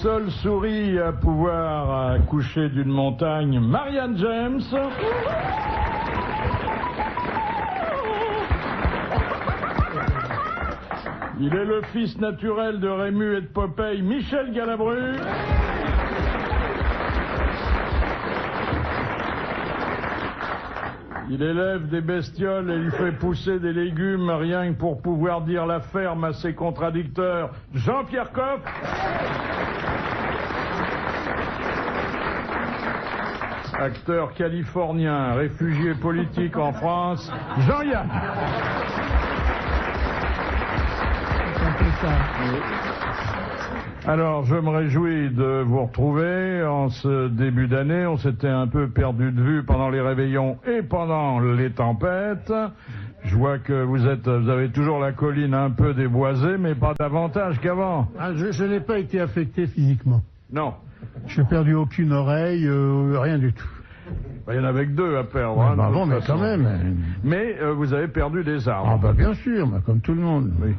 seule souris à pouvoir accoucher d'une montagne, Marianne James. Il est le fils naturel de Rému et de Popeye, Michel Galabru. Il élève des bestioles et il fait pousser des légumes rien que pour pouvoir dire la ferme à ses contradicteurs, Jean-Pierre Coff. Acteur californien, réfugié politique en France, Jean-Yann. Alors, je me réjouis de vous retrouver en ce début d'année. On s'était un peu perdu de vue pendant les réveillons et pendant les tempêtes. Je vois que vous avez toujours la colline un peu déboisée, mais pas davantage qu'avant. Ah, je n'ai pas été affecté physiquement. Non. Je n'ai perdu aucune oreille, rien du tout. Il y en avait que 2 à perdre. Ouais, hein, bah bon, mais quand même. Mais vous avez perdu des arbres. Ah bah bien sûr, bah, comme tout le monde. Oui.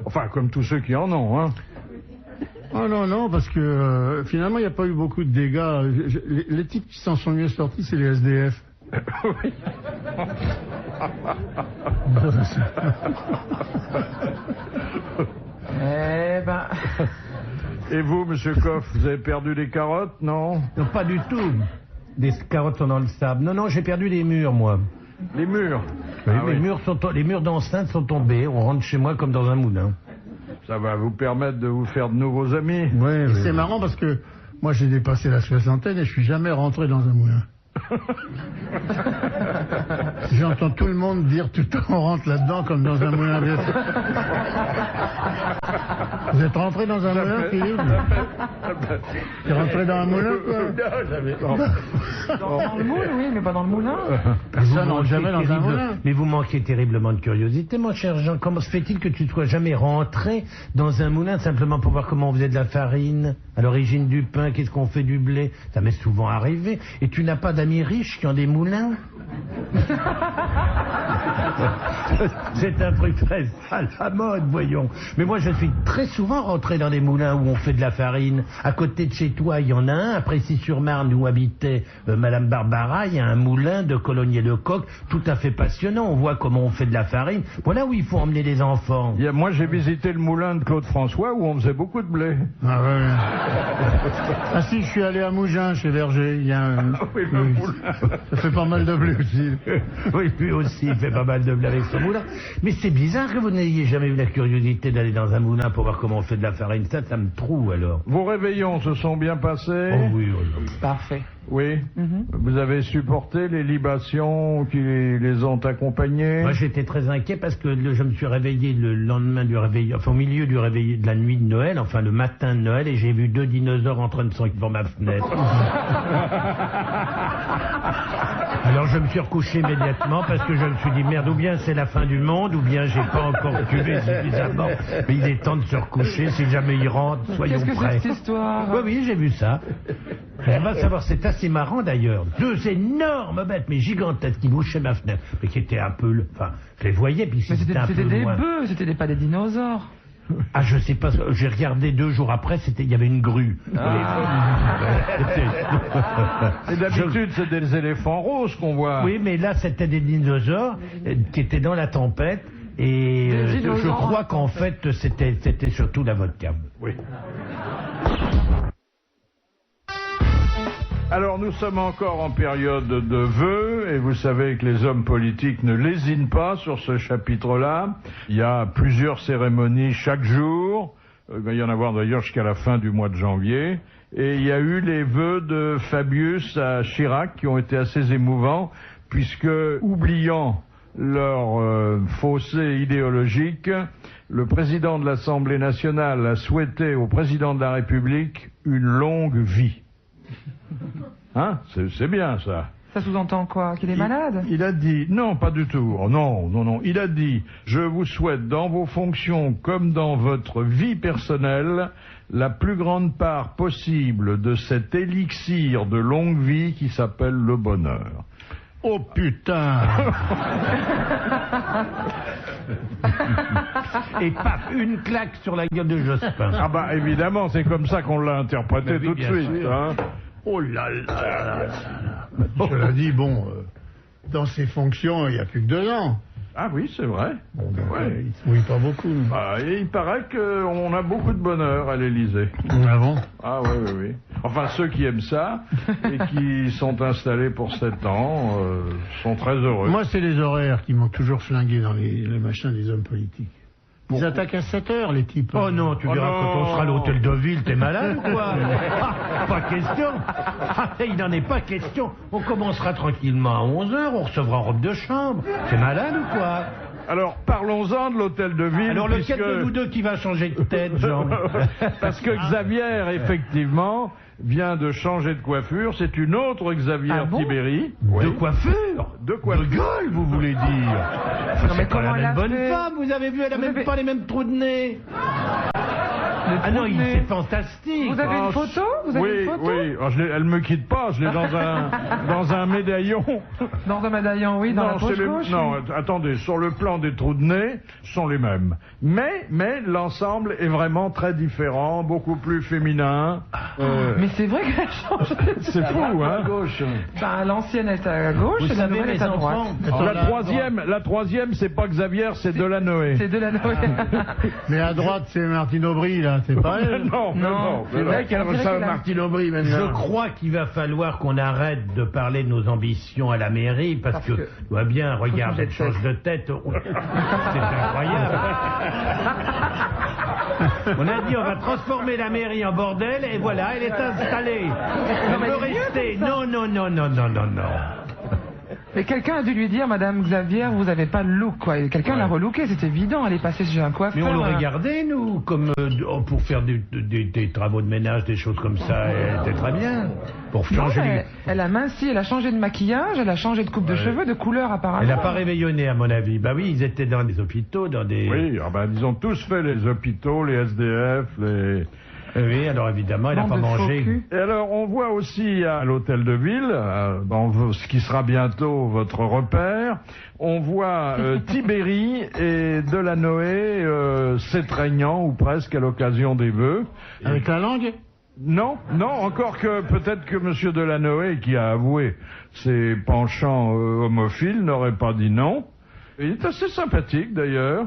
Enfin, comme tous ceux qui en ont, hein. Oh non, parce que finalement, il n'y a pas eu beaucoup de dégâts. Les types qui s'en sont mieux sortis, c'est les SDF. Oui. Eh ben... Et vous, monsieur Coff, vous avez perdu des carottes, non? Non, pas du tout. Des carottes sont dans le sable. Non, j'ai perdu les murs, moi. Les murs? Oui, les murs d'enceinte sont tombés. On rentre chez moi comme dans un moulin. Ça va vous permettre de vous faire de nouveaux amis. Oui. C'est marrant parce que moi j'ai dépassé la soixantaine et je suis jamais rentré dans un moulin. J'entends tout le monde dire tout le temps on rentre là-dedans comme dans un moulin. Vous êtes rentré dans un moulin, Philippe? Tu es rentré dans un moulin, quoi? Dans le moule, oui, mais pas dans le moulin. Personne n'entre jamais dans un moulin. Mais vous manquez terriblement de curiosité, mon cher Jean. Comment se fait-il que tu ne sois jamais rentré dans un moulin simplement pour voir comment on faisait de la farine, à l'origine du pain, qu'est-ce qu'on fait du blé? Ça m'est souvent arrivé. Et tu n'as pas d'amis riches qui ont des moulins? C'est un truc très à la mode, voyons. Mais moi, je suis très souvent rentré dans des moulins où on fait de la farine. À côté de chez toi, il y en a un. À Précy-sur-Marne, où habitait Madame Barbara, il y a un moulin de Colomiers-le-Coq, tout à fait passionnant. On voit comment on fait de la farine. Voilà où il faut emmener les enfants. Moi, j'ai visité le moulin de Claude François, où on faisait beaucoup de blé. Ah ouais. Ah si, je suis allé à Mougins, chez Verger. Il y a un... oui, le moulin. Ça fait pas mal de blé aussi. Oui, lui aussi, il fait pas mal de blé avec son moulin. Mais c'est bizarre que vous n'ayez jamais eu la curiosité d'aller dans un moulin pour voir comment on fait de la farine. Ça me trouve alors. Vos réveillons se sont bien passés? Oh oui. Parfait. Oui. Vous avez supporté les libations qui les ont accompagnés? Moi, j'étais très inquiet parce que je me suis réveillé le lendemain du réveil, enfin au milieu du réveil de la nuit de Noël, enfin le matin de Noël, et j'ai vu 2 dinosaures en train de s'enfuir devant ma fenêtre. Alors je me suis recouché immédiatement parce que je me suis dit merde, ou bien c'est la fin du monde, ou bien j'ai pas encore tué suffisamment. Mais il est temps de se recoucher, si jamais il rentre, soyons prêts. Qu'est-ce que c'est cette histoire? Oui, j'ai vu ça. On va savoir, c'est assez marrant d'ailleurs. 2 énormes bêtes, mais gigantesques, qui bouchaient ma fenêtre, mais qui étaient un peu... Enfin, je les voyais, puis c'était un peu des loin. bœufs, c'était pas des dinosaures. Ah, je sais pas, j'ai regardé 2 jours après, il y avait une grue. Et d'habitude, c'est des éléphants roses qu'on voit. Oui, mais là, c'était des dinosaures qui étaient dans la tempête. Et je crois qu'en fait, c'était surtout la vodka. Oui. Alors nous sommes encore en période de vœux et vous savez que les hommes politiques ne lésinent pas sur ce chapitre-là. Il y a plusieurs cérémonies chaque jour. Il va y en avoir d'ailleurs jusqu'à la fin du mois de janvier. Et il y a eu les vœux de Fabius à Chirac qui ont été assez émouvants puisque, oubliant leur fossé idéologique, le président de l'Assemblée nationale a souhaité au président de la République une longue vie. Hein? C'est bien ça. Ça sous-entend quoi? Qu'il est malade? Il a dit, non, pas du tout. Oh, non. Il a dit, je vous souhaite dans vos fonctions comme dans votre vie personnelle la plus grande part possible de cet élixir de longue vie qui s'appelle le bonheur. Oh putain. et paf, une claque sur la gueule de Jospin. Ah bah évidemment, c'est comme ça qu'on l'a interprété oui, tout de bien suite. sûr. Hein. Oh là là là là là. Cela dit, bon, dans ses fonctions, il n'y a plus que 2 ans. Ah oui, c'est vrai. Bon, donc, Ouais. il se mouille pas beaucoup. Bah, et il paraît qu'on a beaucoup de bonheur à l'Élysée. Ah bon? Ah oui, oui, oui. Enfin, ceux qui aiment ça et qui sont installés pour 7 ans sont très heureux. Moi, c'est les horaires qui m'ont toujours flingué dans les machins des hommes politiques. Ils attaquent à 7 heures, les types. Oh non, tu verras non. quand on sera à l'hôtel de ville, t'es malade ou quoi? Pas question. Il n'en est pas question. On commencera tranquillement à 11h, on recevra en robe de chambre. T'es malade ou quoi? Alors, parlons-en de l'hôtel de ville. Alors lequel puisque... de nous deux qui va changer de tête, Jean? Parce que Xavier, effectivement, vient de changer de coiffure. C'est une autre Xavier Ah bon Tibéri. De coiffure? De coiffure. De gueule, vous voulez dire? Non, mais C'est pas comment la elle a même bonne fait? femme, vous avez vu, elle a Vous même avez- pas les mêmes trous de nez. Ah non, trous de nez. c'est fantastique. Vous avez Ah, une photo? Vous avez oui, une photo? oui. Oh, elle me quitte pas. Je l'ai dans un médaillon. Dans un médaillon, oui, dans la poche gauche. Non, attendez. Sur le plan des trous de nez, ce sont les mêmes. Mais l'ensemble est vraiment très différent, beaucoup plus féminin. Mais c'est vrai qu'elle a changé. C'est fou, hein. Bah, l'ancienne est à gauche Vous et la savez, nouvelle mes est à droite. enfants, La troisième, c'est pas Xavier, c'est Delanoë. C'est de la nouvelle. Mais à droite, c'est Martine Aubry, là, c'est pas elle. Non. C'est vrai qu'elle ressemble à Martine Aubry, je maintenant. crois qu'il va falloir qu'on arrête de parler de nos ambitions à la mairie, parce que, tu vois bien, regarde, elle change de tête. C'est incroyable. On a dit, on va transformer la mairie en bordel, et voilà, elle est installée. Elle mais veut c'est mieux rester. comme ça. Non. Mais quelqu'un a dû lui dire, Madame Xavier, vous avez pas le look, quoi. Et quelqu'un l'a relooké, c'est évident. Elle est passée chez un coiffeur. Mais on l'aurait gardé, nous, comme pour faire des travaux de ménage, des choses comme ça, elle était très bien. Pour Non, changer les... elle a minci, elle a changé de maquillage, elle a changé de coupe de cheveux, de couleur apparemment. Elle n'a pas réveillonné, à mon avis. Bah oui, ils étaient dans des hôpitaux, dans des... Oui, ils ont tous fait les hôpitaux, les SDF, les... Oui, alors évidemment, elle n'a Bande pas de faux mangé. culs. Et alors, on voit aussi à l'hôtel de ville, dans ce qui sera bientôt votre repère, on voit Tibéri et Delanoë s'étreignant, ou presque à l'occasion des vœux. Avec la langue? Non, encore que peut-être que M. Delanoë, qui a avoué ses penchants homophiles, n'aurait pas dit non. Il est assez sympathique d'ailleurs.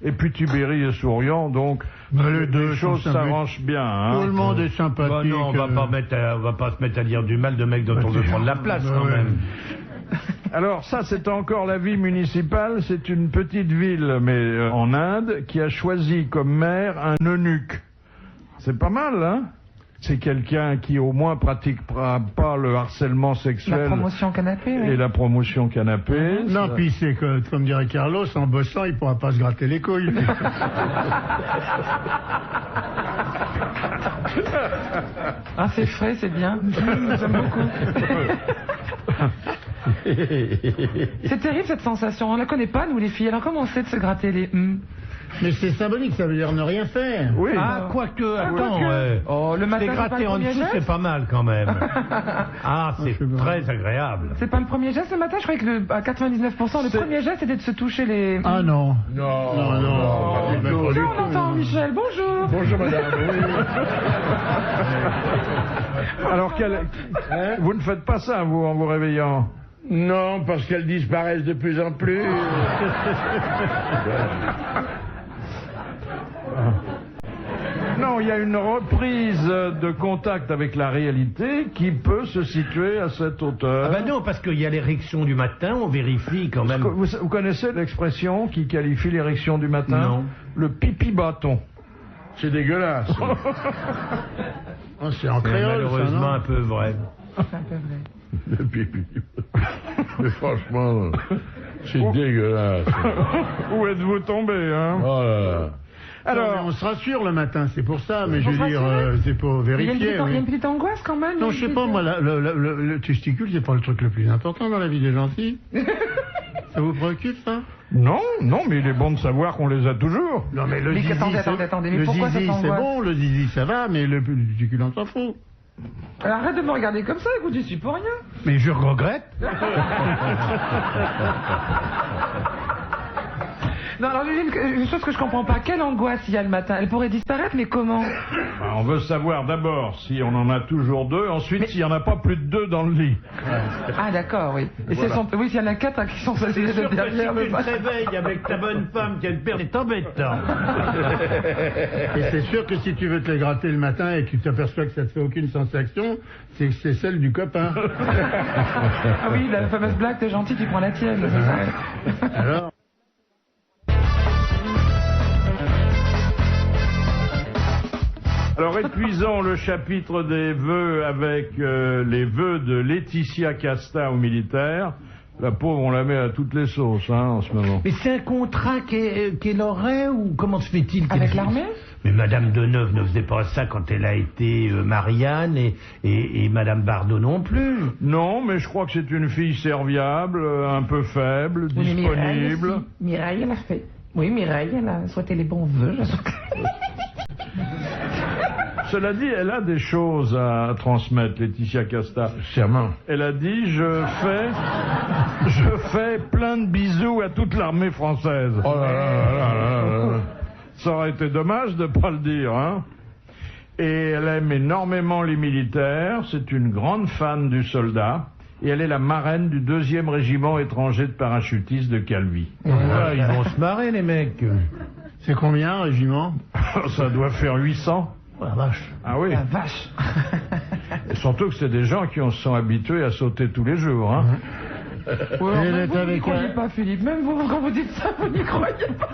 Et puis Tibéri est souriant, donc les deux les choses sont sympathiques. s'arrangent bien. Hein. Tout le monde est sympathique. Bah non, on va pas se mettre à dire du mal de mecs dont on veut prendre la place, quand même. Alors ça, c'est encore la vie municipale. C'est une petite ville, mais en Inde, qui a choisi comme maire un eunuque. C'est pas mal, hein? C'est quelqu'un qui au moins pratiquera pas le harcèlement La sexuel promotion canapé, oui. et la promotion canapé. Non, puis c'est que, comme dirait Carlos, en bossant, il pourra pas se gratter les couilles. Ah, c'est frais, c'est bien. J'aime beaucoup. C'est terrible cette sensation. On la connaît pas, nous les filles. Alors comment on sait de se gratter les Mais c'est symbolique, ça veut dire ne rien faire. Oui. Ah, quoique, attends, quoique. Oh, le matin, c'est c'est pas gratter le en premier dessous, geste c'est pas mal, quand même. Ah, c'est c'est bon. très agréable. C'est pas le premier geste le matin. Je croyais que à 99%, le premier geste c'était de se toucher les. Ah non. Non, Non. Bonjour, on entend Michel. Bonjour. Bonjour madame. Alors vous ne faites pas ça, vous, en vous réveillant? Non, parce qu'elles disparaissent de plus en plus. Non, il y a une reprise de contact avec la réalité qui peut se situer à cette hauteur. Ah bah non, parce qu'il y a l'érection du matin, on vérifie quand même. Vous connaissez l'expression qui qualifie l'érection du matin? Non. Le pipi bâton. C'est dégueulasse. Oh, c'est en C'est créole, malheureusement ça, un peu vrai. C'est un peu vrai. Le pipi. Mais franchement, c'est dégueulasse. Où êtes-vous tombé, hein? Oh là là. Alors, on se rassure le matin, c'est pour ça, mais je On veux se dire, rassure. c'est pour Il y a une vérifier. petite, il y a une petite angoisse quand même. Non, je sais pas, moi, le testicule, c'est pas le truc le plus important dans la vie des gentils. Ça vous préoccupe, ça? non, mais il est bon de savoir qu'on les a toujours. Non, mais le Mais zizi, attendez, mais le pourquoi zizi, cette c'est angoisse bon, le zizi, ça va, mais le testicule, on s'en fout. Alors, arrête de me regarder comme ça, écoute, j'y suis pour rien. Mais je regrette. Non, alors une chose que je comprends pas, quelle angoisse il y a le matin? Elle pourrait disparaître, mais comment? On veut savoir d'abord si on en a toujours 2, ensuite s'il n'y en a pas plus de 2 dans le lit. Ah d'accord, oui. Et oui, s'il y en a 4 qui sont C'est sûr que derrière si le tu te réveilles avec ta bonne femme qui a une paire, c'est embêtant. Et c'est sûr que si tu veux te les gratter le matin et que tu t'aperçois que ça te fait aucune sensation, c'est que c'est celle du copain. Ah oui, la fameuse blague, t'es gentil, tu prends la tienne. C'est ça. Alors. Alors épuisons le chapitre des vœux avec les vœux de Laetitia Casta aux militaires. La pauvre, on la met à toutes les sauces en ce moment. Mais c'est un contrat qu'elle aurait ou comment se fait-il qu'elle... Avec l'armée? Mais Madame Deneuve ne faisait pas ça quand elle a été Marianne et Madame Bardot non plus. Non, mais je crois que c'est une fille serviable, un peu faible, Oui, disponible. Mireille, elle a fait. Oui, Mireille, elle a souhaité les bons vœux. Cela dit, elle a des choses à transmettre, Laetitia Casta. Sûrement. Elle a dit, je fais plein de bisous à toute l'armée française. Oh là là là là là là. Ça aurait été dommage de pas le dire, hein. Et elle aime énormément les militaires, c'est une grande fan du soldat, et elle est la marraine du 2e régiment étranger de parachutistes de Calvi. Ah, ils vont se marrer les mecs. C'est combien, régiment? Ça doit faire 800. Oh la vache. Ah oui. La vache. Et surtout que c'est des gens qui se sont habitués à sauter tous les jours, hein. Ouais, Elle même est vous n'y avec croyez un- pas, Philippe. Même vous, quand vous dites ça, vous n'y croyez pas.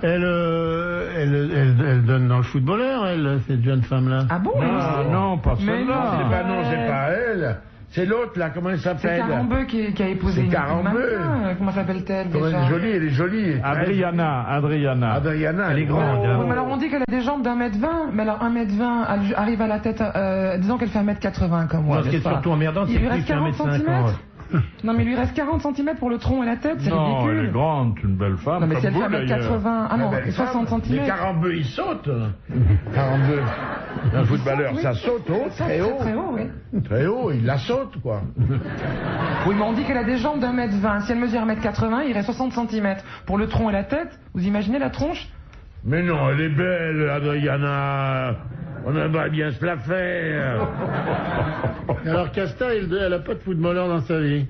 Elle donne dans le footballeur, elle, cette jeune femme-là. Ah bon? Ah non, pas Mais celle-là. non, Non, c'est pas elle. C'est l'autre, là, comment elle C'est s'appelle? Carambeu qui a épousé C'est une Carambeu. mannequin. Comment s'appelle-elle Elle déjà? est jolie, elle est jolie. Adriana. Adriana. Elle est grande. Oui, mais alors on dit qu'elle a des jambes d'1m20, mais alors 1m20, elle arrive à la tête, disons qu'elle fait 1m80 comme moi. Non, ce qui est n'est-ce pas? surtout emmerdant, c'est Il lui que reste tu fais 40 1m50. centimètres. Non, mais il lui reste 40 cm pour le tronc et la tête, c'est Non, ridicule. elle est grande, une belle femme. Non, mais si comme elle fait vous, d'ailleurs. 1m80, ah non, 60 Les cm. Carambeu, ils sautent. Carambeu. Un footballeur, ça saute haut, très haut. Très haut, oui. Très haut, il la saute, quoi. Oui, mais on dit qu'elle a des jambes d'1m20. Si elle mesure 1m80, il reste 60 cm. Pour le tronc et la tête, vous imaginez la tronche? Mais non, elle est belle, Adriana. On aimerait bien se la faire. Alors Casta, elle a pas de footballeur dans sa vie.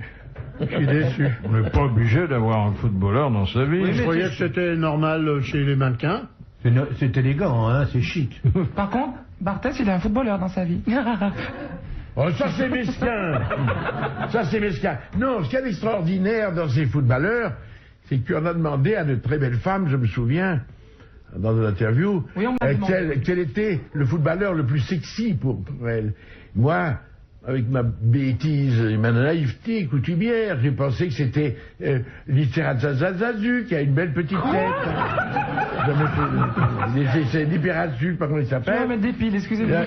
Je suis déçu. On n'est pas obligé d'avoir un footballeur dans sa vie. Je croyais que c'était normal chez les mannequins. C'est élégant, hein, c'est chic. Par contre, Barthès, il est un footballeur dans sa vie. Oh, ça c'est mesquin. Ça c'est mesquin. Non, ce qu'il y a d'extraordinaire dans ces footballeurs, c'est qu'on a demandé à une très belle femme, je me souviens, dans une interview, Oui, on m'a demandé. quel était le footballeur le plus sexy pour elle. Moi, avec ma bêtise et ma naïveté coutumière, j'ai pensé que c'était Littérazazazazu, qui a une belle petite tête. C'est Littérazazazu, je sais pas comment il Je vais s'appelle. mettre des piles, excusez-moi.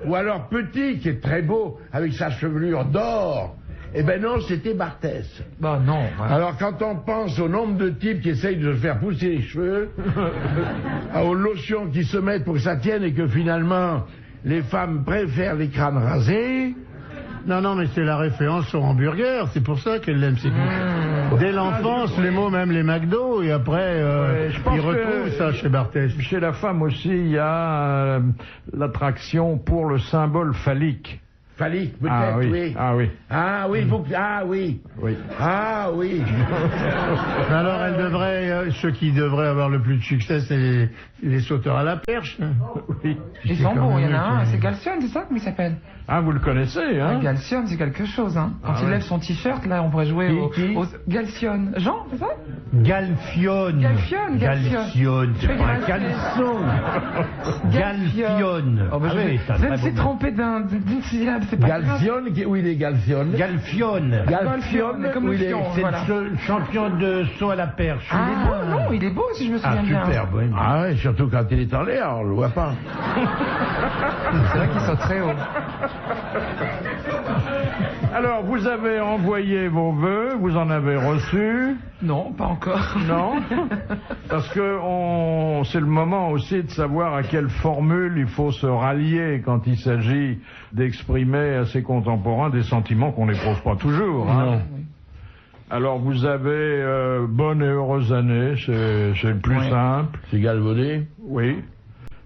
Ou alors Petit, qui est très beau, avec sa chevelure d'or. Eh ben non, c'était Barthès. Bah non. voilà. Alors quand on pense au nombre de types qui essayent de se faire pousser les cheveux, aux lotions qui se mettent pour que ça tienne et que finalement les femmes préfèrent les crânes rasés. Non, mais c'est la référence au hamburger, c'est pour ça qu'elle l'aime. C'est dès l'enfance, les mots, même les McDo, et après, je pense ils retrouvent que- ça chez Barthès. Chez la femme aussi, il y a l'attraction pour le symbole phallique. Phallique, peut-être, Ah oui. oui. Ah oui. Ah oui, ah oui. Oui. Ah oui. Alors, elle devrait, ceux qui devraient avoir le plus de succès, c'est les sauteurs à la perche. Oui. Ils sont beaux, il y en a un, c'est Galcione, c'est ça? Comment il s'appelle? Ah, vous le connaissez, hein? Galcione, c'est quelque chose, hein. Quand il ouais. lève son t-shirt, là, on pourrait jouer Qui au Galcione. Jean, c'est ça? Galfione. Galfione. Galfione, c'est Je pas un vais caleçon. Galfione. Oh, bah, Ah oui, c'est un je très me suis beau nom. trompé d'une syllabe, c'est pas grave. Galfione, où il est Galfione? Galfione. Galfione, comme où le il est- fion, C'est voilà. le champion de saut à la perche. Ah non, il est beau si je me Ah, souviens bien. superbe, oui. Ah ouais, surtout quand il est en l'air, on le voit pas. C'est vrai qu'il saute très haut. Alors, vous avez envoyé vos vœux, vous en avez reçu, Non, pas encore. non? Parce que c'est le moment aussi de savoir à quelle formule il faut se rallier quand il s'agit d'exprimer à ses contemporains des sentiments qu'on n'éprouve pas toujours. Hein. Alors vous avez bonne et heureuse année, c'est le plus simple. C'est galvaudé? Oui.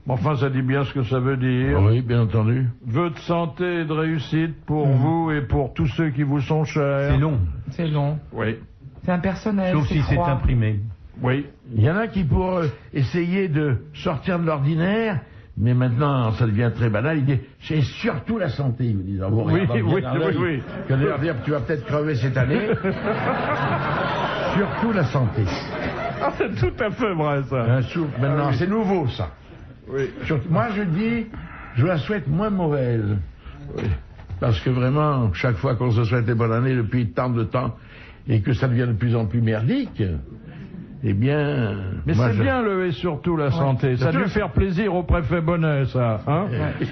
Mais enfin, ça dit bien ce que ça veut dire. Oui, bien entendu. Vœux de santé et de réussite pour vous et pour tous ceux qui vous sont chers. C'est long. C'est long. Oui. C'est impersonnel. Sauf si c'est froid. imprimé. Oui. Il y en a qui, pour essayer de sortir de l'ordinaire, mais maintenant ça devient très banal, il dit c'est surtout la santé. Ils vous disent, bon, Oui, regarde, oui, dans l'œil, oui. que de leur dire tu vas peut-être crever cette année. Surtout la santé. Ah, c'est tout à fait vrai, ça. Maintenant, c'est nouveau ça. Oui. Moi je dis, je la souhaite moins mauvaise. Oui. Parce que vraiment, chaque fois qu'on se souhaite les bonnes années depuis tant de temps, et que ça devient de plus en plus merdique, eh bien... Mais c'est bien et surtout la santé. Ça a dû faire plaisir au préfet Bonnet, ça. Hein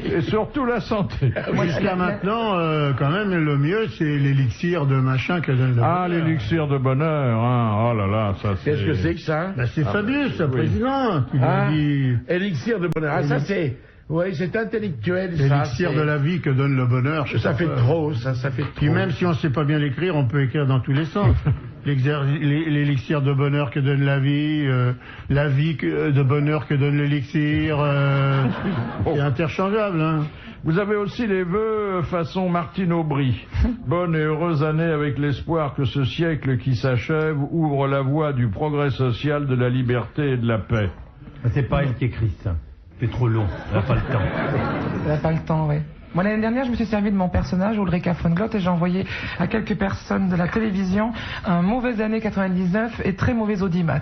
et surtout la santé. Jusqu'à maintenant, quand même, le mieux, c'est l'élixir de machin que donne le bonheur. L'élixir de bonheur. Hein. Oh là là, ça c'est... Qu'est-ce que c'est que ça? Ben, c'est Fabius, le président, qui lui dit... Élixir de bonheur. Ah, ça c'est... Oui, c'est intellectuel, ça. L'élixir de la vie que donne le bonheur. Ça fait trop, ça fait trop. Puis même si on ne sait pas bien l'écrire, on peut écrire dans tous les sens. L'élixir de bonheur que donne la vie de bonheur que donne l'élixir, c'est interchangeable. Hein. Vous avez aussi les vœux façon Martine Aubry. Bonne et heureuse année avec l'espoir que ce siècle qui s'achève ouvre la voie du progrès social, de la liberté et de la paix. C'est pas elle qui écrit ça. C'est trop long, elle n'a pas le temps. Elle n'a pas le temps, oui. Moi, l'année dernière, je me suis servi de mon personnage, Ulrika von Glott, et j'ai envoyé à quelques personnes de la télévision un mauvaise année 99 et très mauvais audimat.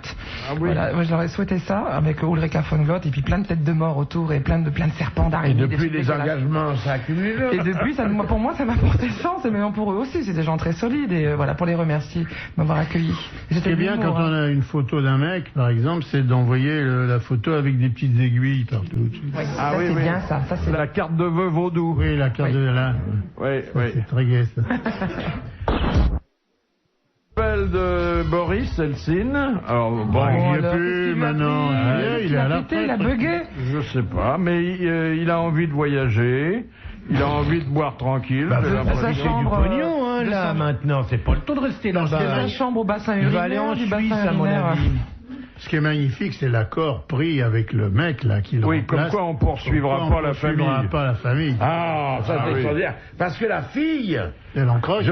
Ah oui. Voilà, moi, je leur ai souhaité ça, avec Ulrika von Glott, et puis plein de têtes de mort autour, et plein de serpents d'araignée. Et depuis les engagements, ça accumule. Et depuis, pour moi, ça m'a porté chance, et même pour eux aussi, c'est des gens très solides, et voilà, pour les remercier de m'avoir accueilli. Ce qui est bien quand on a une photo d'un mec, par exemple, c'est d'envoyer la photo avec des petites aiguilles partout. Oui, c'est bien ça. C'est la carte de vœux vaudou. Oui, la carte de là. Oui, ça, c'est très gai, ça. Appel de Boris Helsin. Alors, bon, il n'y alors, est plus maintenant. Il est à la retraite. Il a bugué. je sais pas, mais il a envie de voyager. Il a envie de boire tranquille. j'ai sa l'impression. C'est du chambre, pognon, hein, là, maintenant. C'est pas le temps de rester là-bas. La chambre au bassin Il urinaire. va aller en du Suisse, bassin à mon urinaire. avis. Ce qui est magnifique, c'est l'accord pris avec le mec là qui le Oui, remplace. comme quoi on poursuivra pas la famille. Pas la famille. Ah, ça c'est oui. extraordinaire. Parce que la fille, Elle encroche.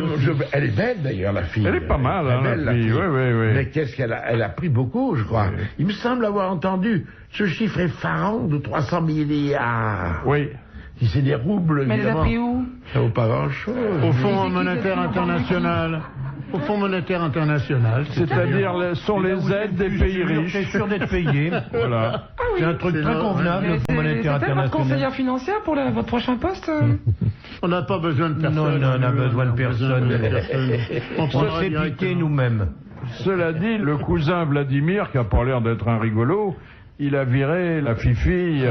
elle est belle d'ailleurs, la fille. Elle est pas mal, hein, Elle est belle, la fille. Oui. Mais qu'est-ce qu'elle a? Elle a pris beaucoup, je crois. Il me semble avoir entendu ce chiffre effarant de 300 milliards. Oui. Si c'est des roubles, Mais elle les a évidemment, pris où? ça vaut pas grand-chose. Au Fonds qui, monétaire c'est qui, international. Au Fonds monétaire international. C'est-à-dire, sont les aides des pays riches. C'est sûr d'être payé. Voilà. C'est un truc très convenable, le Fonds C'est monétaire peut-être votre international. conseillère financière pour votre prochain poste On n'a pas besoin de personne. Non, on n'a besoin de personne. On On prendra s'est piqué directement. nous-mêmes. Cela dit, le cousin Vladimir, qui a pas l'air d'être un rigolo, il a viré la fifi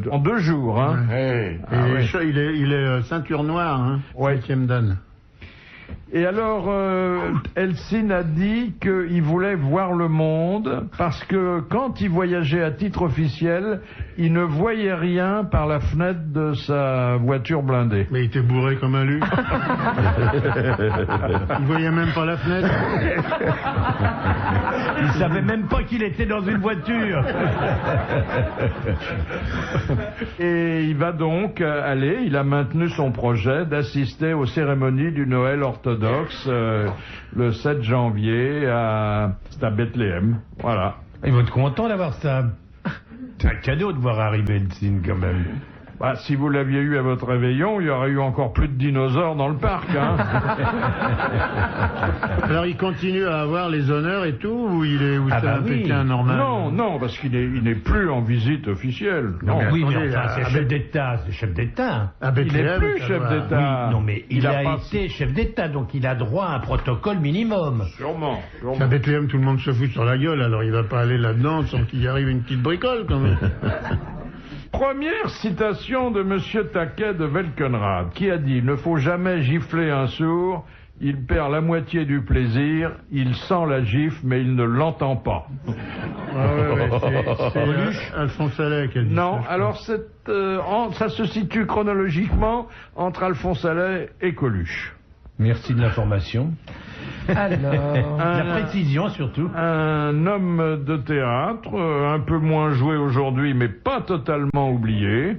en 2 jours. Hein. Hey. Il est ceinture noire, hein. Ouais. 7e dan. Et alors, Helsin a dit qu'il voulait voir le monde parce que quand il voyageait à titre officiel, il ne voyait rien par la fenêtre de sa voiture blindée. Mais il était bourré comme un luc. Il voyait même pas la fenêtre. Il savait même pas qu'il était dans une voiture. Et il va donc aller, il a maintenu son projet d'assister aux cérémonies du Noël orthodoxe le 7 janvier à Bethléem. Voilà. Il va être content d'avoir ça. C'est un cadeau de voir arriver le signe quand même. Bah, si vous l'aviez eu à votre réveillon, il y aurait eu encore plus de dinosaures dans le parc. Hein. Alors il continue à avoir les honneurs et tout, ou c'est un oui. Pékin normal? Non, parce qu'il n'est plus en visite officielle. Non. Oui, mais attendez, enfin, c'est chef d'État, c'est chef d'État. À Il n'est Bethléem, plus ça chef doit- d'État. Oui, non, mais il a pas- été chef d'État, donc il a droit à un protocole minimum. Sûrement. À Bethléem, tout le monde se fout sur la gueule, alors il va pas aller là-dedans sans qu'il y arrive une petite bricole quand même. Première citation de Monsieur Taquet de Welkenrad, qui a dit « Il ne faut jamais gifler un sourd, il perd la moitié du plaisir, il sent la gifle, mais il ne l'entend pas. C'est Alphonse Allais qui a dit Non, ça, je alors ça se situe chronologiquement entre Alphonse Allais et Coluche. Merci de l'information. Alors, La précision surtout. Un homme de théâtre, un peu moins joué aujourd'hui, mais pas totalement oublié.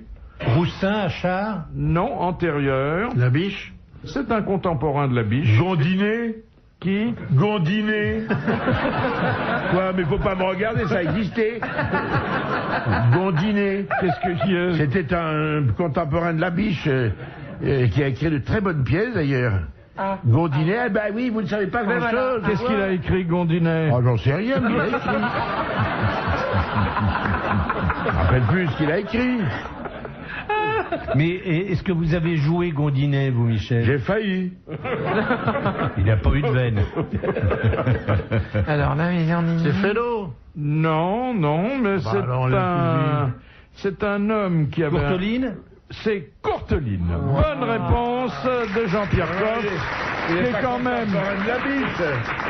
Roussin, Achard. Non, antérieur. La biche. C'est un contemporain de la biche. Gondinet. Qui? Gondinet. Quoi, mais faut pas me regarder, ça existait. Gondinet. Qu'est-ce que C'était un contemporain de la biche qui a écrit de très bonnes pièces d'ailleurs. Gondinet, eh ben oui, vous ne savez pas grand-chose. Qu'est-ce qu'il a écrit, Gondinet? Oh, j'en sais rien, mais il a écrit. Je me rappelle plus ce qu'il a écrit. Mais est-ce que vous avez joué Gondinet, vous, Michel? J'ai failli. Il n'a pas eu de veine. alors là, il est en C'est Félo. Non, mais c'est un homme qui avait... Courteline? C'est Courteline. Bonne réponse de Jean-Pierre Coff. Il qui est est pas quand même... contemporain de la biche.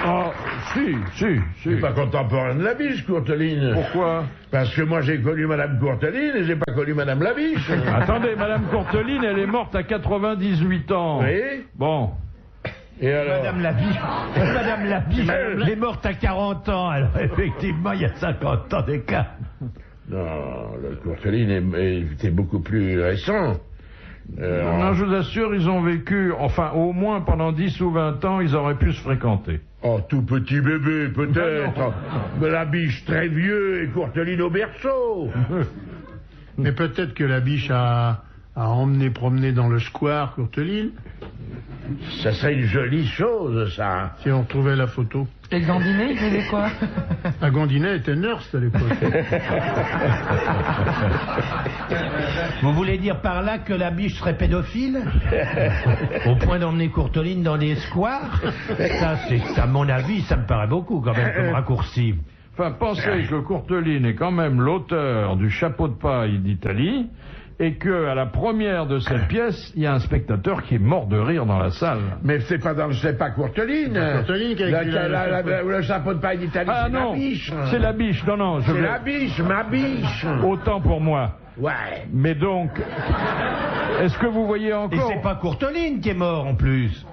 Oh, si. Il n'est pas contemporain de la biche, Courteline. Pourquoi? Parce que moi j'ai connu Madame Courteline et j'ai pas connu Madame la biche. Attendez, Madame Courteline, elle est morte à 98 ans. Oui. Bon. Et alors? Madame Labiche est morte à 40 ans, alors effectivement, il y a 50 ans d'écart. Non, le Courteline était beaucoup plus récent. Non, je vous assure, ils ont vécu, enfin, au moins pendant 10 ou 20 ans, ils auraient pu se fréquenter. Oh, tout petit bébé, peut-être. Mais la biche très vieux et Courteline au berceau. Mais peut-être que la biche a emmené promener dans le square Courteline, Ça serait une jolie chose, ça. si on retrouvait la photo. Et Gandinet, il faisait quoi? La Gondinet était nurse à l'époque. Vous voulez dire par là que la biche serait pédophile? Au point d'emmener Courteline dans les squares? Ça, à mon avis, ça me paraît beaucoup quand même comme raccourci. Enfin, pensez que Courteline est quand même l'auteur du Chapeau de paille d'Italie, et que à la première de cette pièce, il y a un spectateur qui est mort de rire dans la salle. Mais c'est pas Courteline. Courteline qui a écrit le chapeau de paille d'Italie, Ah c'est non, la biche. c'est la biche. Non, C'est la biche, ma biche. Autant pour moi. Ouais. Mais donc, est-ce que vous voyez Et encore... c'est pas Courteline qui est mort en plus.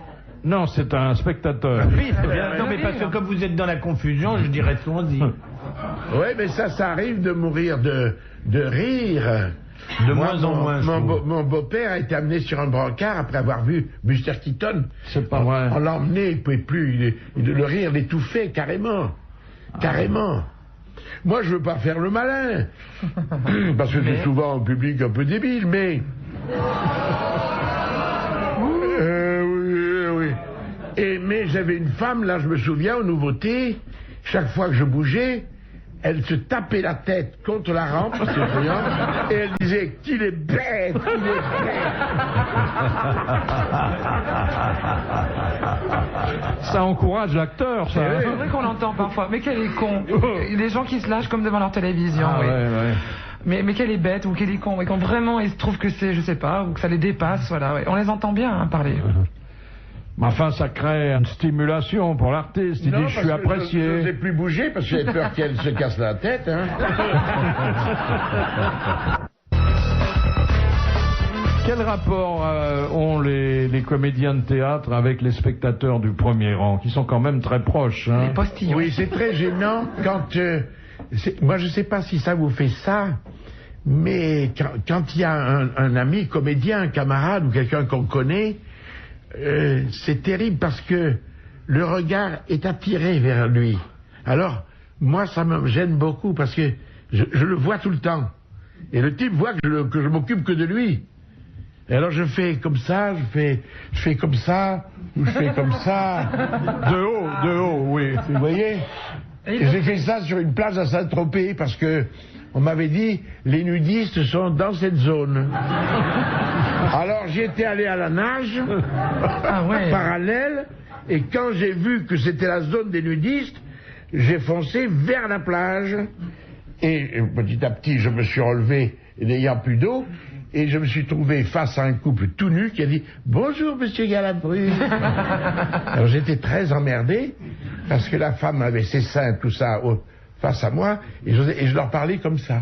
Non, c'est un spectateur. Oui, c'est bien. Non, mais parce que comme vous êtes dans la confusion, je dirais ce qu'on dit. Oui, mais ça arrive de mourir de rire. De moins en moins, je trouve. Mon beau-père a été amené sur un brancard après avoir vu Buster Keaton. C'est pas vrai. On l'a emmené, il pouvait plus. Le rire l'étouffait carrément. Carrément. Moi, je veux pas faire le malin. Parce que c'est souvent un public un peu débile, mais... oui. Mais j'avais une femme, là, je me souviens, aux nouveautés, chaque fois que je bougeais, elle se tapait la tête contre la rampe, c'est effrayant, et elle disait qu'il est bête, qu'il est bête. Ça encourage l'acteur, ça. C'est vrai qu'on l'entend parfois. Mais quel est con. Les gens qui se lâchent comme devant leur télévision. Ah, oui. ouais. Mais quelle est bête ou quel est con. Et quand vraiment ils se trouvent que c'est, je sais pas, ou que ça les dépasse, voilà. Ouais. On les entend bien parler. Mais enfin, ça crée une stimulation pour l'artiste. Il dit, je suis apprécié. Je n'osais plus bouger parce que j'avais peur qu'elle se casse la tête. Hein. Quel rapport ont les comédiens de théâtre avec les spectateurs du premier rang, qui sont quand même très proches, hein? Les postillons. Oui, c'est très gênant quand... moi, je ne sais pas si ça vous fait ça, mais quand il y a un ami comédien, un camarade ou quelqu'un qu'on connaît, c'est terrible parce que le regard est attiré vers lui. Alors, moi, ça me gêne beaucoup parce que je le vois tout le temps. Et le type voit que je m'occupe que de lui. Et alors je fais comme ça, je fais comme ça, ou je fais comme ça. De haut, oui. Vous voyez? Et j'ai fait ça sur une plage à Saint-Tropez parce que on m'avait dit les nudistes sont dans cette zone. Alors j'étais allé à la nage parallèle et quand j'ai vu que c'était la zone des nudistes, j'ai foncé vers la plage et petit à petit je me suis relevé n'ayant plus d'eau et je me suis trouvé face à un couple tout nu qui a dit « Bonjour monsieur Galabru ». Alors j'étais très emmerdé parce que la femme avait ses seins, tout ça, face à moi, et je leur parlais comme ça.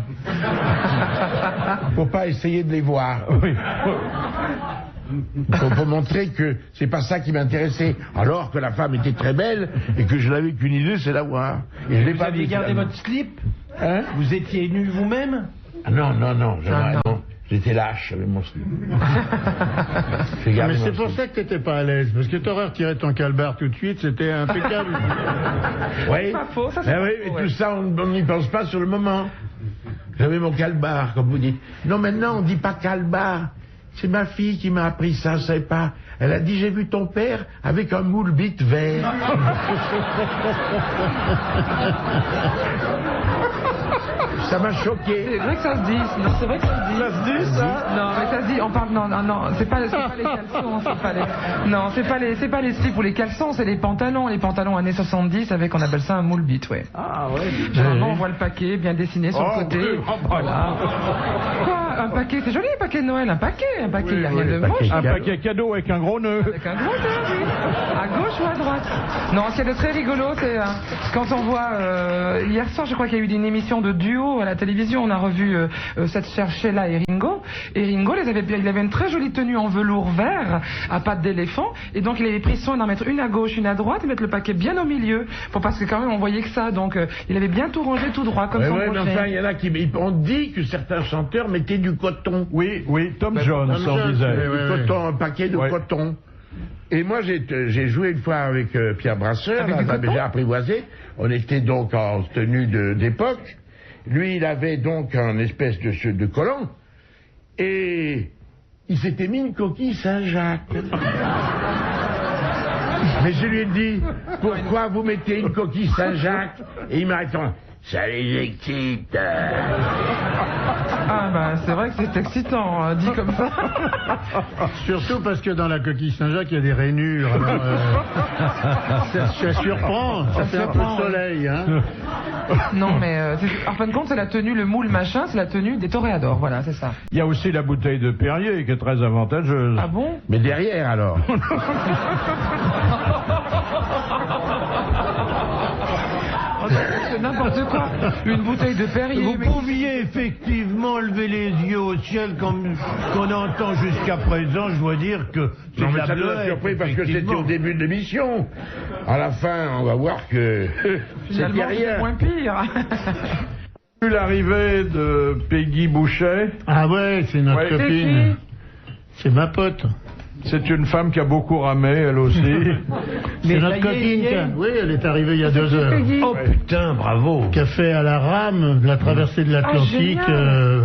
Faut pas essayer de les voir. Oui. Pour montrer que c'est pas ça qui m'intéressait. Alors que la femme était très belle et que je n'avais qu'une idée, c'est la voir. Et je l'ai Vous pas aviez vu, gardé finalement. votre slip? Hein? Vous étiez nu vous-même? Ah non, Ah, non. non. J'étais lâche avec mon slip. J'ai Mais gardé c'est mon pour slip. ça que t'étais pas à l'aise, parce que t'aurais retiré ton calbar tout de suite, c'était impeccable. Oui, Pas faux, ça, c'est ben pas oui, faux, mais ouais. tout ça, on n'y pense pas sur le moment. J'avais mon calbar, comme vous dites. Non, maintenant, on dit pas calbar. C'est ma fille qui m'a appris ça, je sais pas. Elle a dit, j'ai vu ton père avec un moule bite vert. Ça m'a choqué. C'est vrai que ça se dit. Non, c'est vrai que ça se dit. Ça se dit, ça? Non, mais ça se dit. On parle. Non, c'est pas les caleçons. C'est pas les slips ou les caleçons. C'est les pantalons. Les pantalons années 70 avec, on appelle ça un moule bit, ouais. Ah ouais. Généralement, on voit le paquet bien dessiné sur le côté. oui, Voilà. Quoi? Un paquet, c'est joli, un paquet de Noël. Un paquet, il n'y a rien de paquet. moche. Un paquet cadeau avec un gros nœud. Avec un gros nœud, oui. À gauche ou à droite? Non, ce qu'il y a de très rigolo, c'est quand on voit hier soir, je crois qu'il y a eu une émission de duo à la télévision. On a revu cette Sheila et Ringo. Et Ringo, il avait une très jolie tenue en velours vert à pattes d'éléphant. Et donc, il avait pris soin d'en mettre une à gauche, une à droite, et mettre le paquet bien au milieu. Parce que quand même, on voyait que ça. Donc, il avait bien tout rangé tout droit, comme Ouais, son mais projet. enfin, il y en a qui... On dit que certains chanteurs mettaient du coton. Oui, Tom Tom Jones, on Jones, disait. oui, Du oui. coton, un paquet de Ouais. coton. Et moi, j'ai joué une fois avec Pierre Brasseur, Avec là, du on a coton déjà apprivoisé. On était donc en tenue d'époque. Lui, il avait donc un espèce de collant. Et il s'était mis une coquille Saint-Jacques. Mais je lui ai dit, pourquoi vous mettez une coquille Saint-Jacques? Et il m'a répondu, ça les excite. Ah, ben, c'est vrai que c'est excitant, dit comme ça. Surtout parce que dans la coquille Saint-Jacques, il y a des rainures. Alors, ça surprend, ça fait un peu surprend, de soleil. Hein. Non, mais en fin de compte, c'est la tenue, le moule machin, c'est la tenue des toréadors. Voilà, c'est ça. Il y a aussi la bouteille de Perrier qui est très avantageuse. Ah bon? Mais derrière, alors. C'est n'importe quoi. Une bouteille de Perrier. Vous mais- pouviez effectivement lever les yeux au ciel comme qu'on entend jusqu'à présent, je dois dire que c'est Non, de mais la ça nous a bleuette, surpris parce que c'était effectivement. au début de l'émission. À la fin, on va voir que c'était Finalement, c'est rien. moins pire. Vu l'arrivée de Peggy Bouchet, Ah ouais, c'est notre Ouais. copine. C'est ma pote. c'est une femme qui a beaucoup ramé, elle aussi. C'est Mais notre ça y est, copine. y est. Oui, elle est arrivée il y a 2 heures. Oh putain, bravo. Qui a fait à la rame la traversée de l'Atlantique. génial.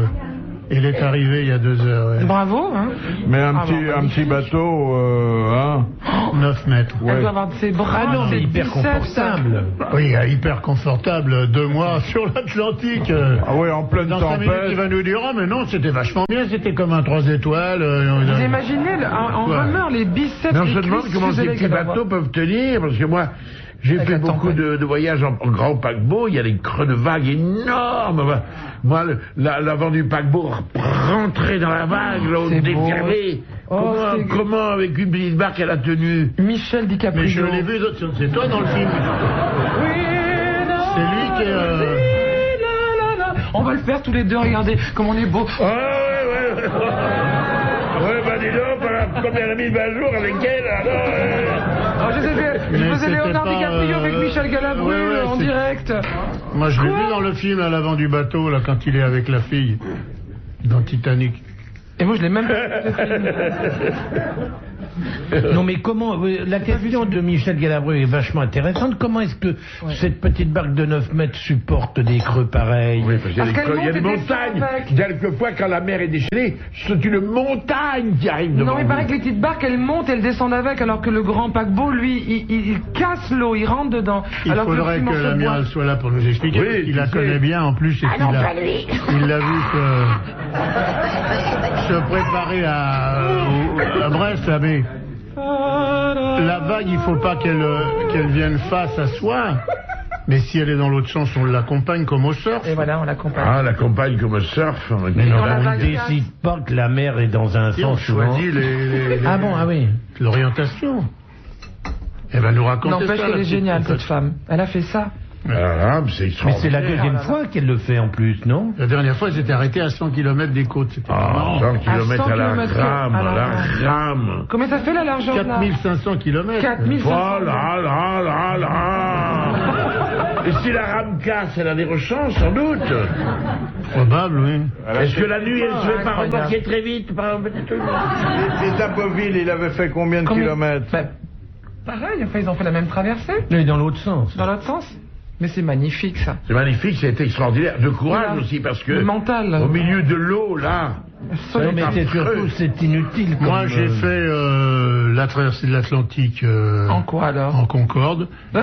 Elle est arrivée il y a 2 heures. Ouais. Bravo, hein. Mais un Ah, petit, bon, un petit bateau, hein. 9 mètres. Elle doit avoir ses bras, Ah non, mais ses hyper biceps. confortable. Oui, hyper confortable. 2 mois sur l'Atlantique. Ah oui, en pleine Dans 5 minutes, il tempête. va nous dire, ah mais non, c'était vachement bien, c'était comme un 3 étoiles. Vous imaginez, en Ouais. rameur, les biceps, Mais on les se demande cuisses, comment vous ces avez petits qu'elle doit avoir. bateaux peuvent tenir, parce que moi, j'ai Avec fait la beaucoup tempête. de voyages en grand paquebot, il y a des creux de vagues énormes. Enfin, moi, l'avant du paquebot, rentrer dans la vague, là, C'est beau. déferler. Oh, c'est- Comment, avec une petite barque, elle a tenu? Michel DiCaprio. Mais je l'ai vu, c'est toi dans le film. C'est lui qui est... On va le faire tous les deux, regardez comme on est beau. Ah ouais. Ouais, bah dis donc, voilà, comme elle a mis 20 jours avec elle, alors... Oh, je Mais faisais c'était Léonard pas, DiCaprio avec Michel Galabru ouais, ouais, en c'est- direct. Moi, je l'ai vu dans le film à l'avant du bateau, là, quand il est avec la fille, dans Titanic. Et moi, je l'ai même pas vu. Non mais comment la question de Michel Galabru est vachement intéressante. Comment est-ce que cette petite barque de 9 mètres supporte des creux pareils? Oui, parce qu'il y a Parce des qu'elle creux, il y a des monte et descend montagnes. avec. Quelquefois, quand la mer est déchaînée, c'est une montagne qui arrive devant Non, il vous. paraît que les petites barques, elles montent et elles descendent avec, alors que le grand paquebot, lui, il casse l'eau, il rentre dedans. Il alors faudrait le petit que morceau de l'amiral bois- soit là pour nous expliquer. Oui, parce qu'il la tu sais. connaît bien en plus. Et qu'il il l'a vu se préparer à Brest, là, mais la vague, il faut pas qu'elle vienne face à soi. Mais si elle est dans l'autre sens, on l'accompagne comme au surf. Et voilà, on l'accompagne. Ah, la campagne comme un surf. Mais non, Dans la on ne vague décide pas que la mer est dans un Et on sens souvent. choisit Ah bon, ah oui. l'orientation. Elle va nous raconter N'empêche ça. qu'elle la est petite géniale, pote. cette femme. Elle a fait ça. Ah, c'est Mais extraordinaire. c'est la deuxième fois qu'elle le fait en plus, non? La dernière fois, ils étaient arrêtés à 100 km des côtes. C'était Ah, marrant. 100 km à la kilomètres gramme, à la la gramme. gramme. Combien ça fait la largeur là 4500 km. 4500. Oh là là là là. Et si la rame casse, elle a des rechances, sans doute. Probable, oui. Est-ce que la nuit, elle se fait pas incroyable. remorquer très vite par un petit truc? Et Tapoville, il avait fait combien de Combien- kilomètres? Bah, pareil, enfin, ils ont fait la même traversée, Mais dans l'autre sens. dans l'autre sens. Mais c'est magnifique ça. C'est magnifique, c'est extraordinaire. De courage Voilà. aussi, parce que Le mental. au milieu de l'eau, là, Non, mais c'est surtout, c'est inutile. Moi, comme, j'ai fait la traversée de l'Atlantique En quoi alors en Concorde. Et,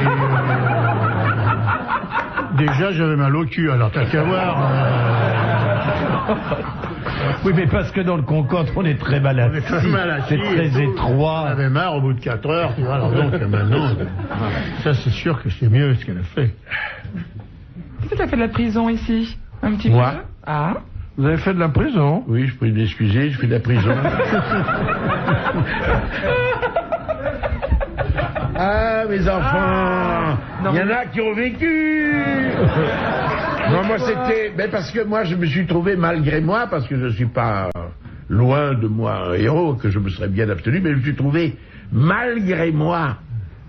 déjà, j'avais mal au cul, alors t'as qu'à voir. Oui, mais parce que dans le Concorde, on est très mal assis. très mal assis C'est et très tout. On étroit. avait marre au bout de 4 heures. Tu vois, alors donc, maintenant, ça, c'est sûr que c'est mieux ce qu'elle a fait. Qui a fait de la prison ici Un petit Moi. peu Ah. Vous avez fait de la prison? oui, je prie de m'excuser, je fais de la prison. Ah, mes enfants, non, il y en mais- a qui ont vécu. Non, moi c'était, mais parce que moi je me suis trouvé malgré moi, parce que je suis pas loin de moi un héros, que je me serais bien abstenu, mais je me suis trouvé malgré moi,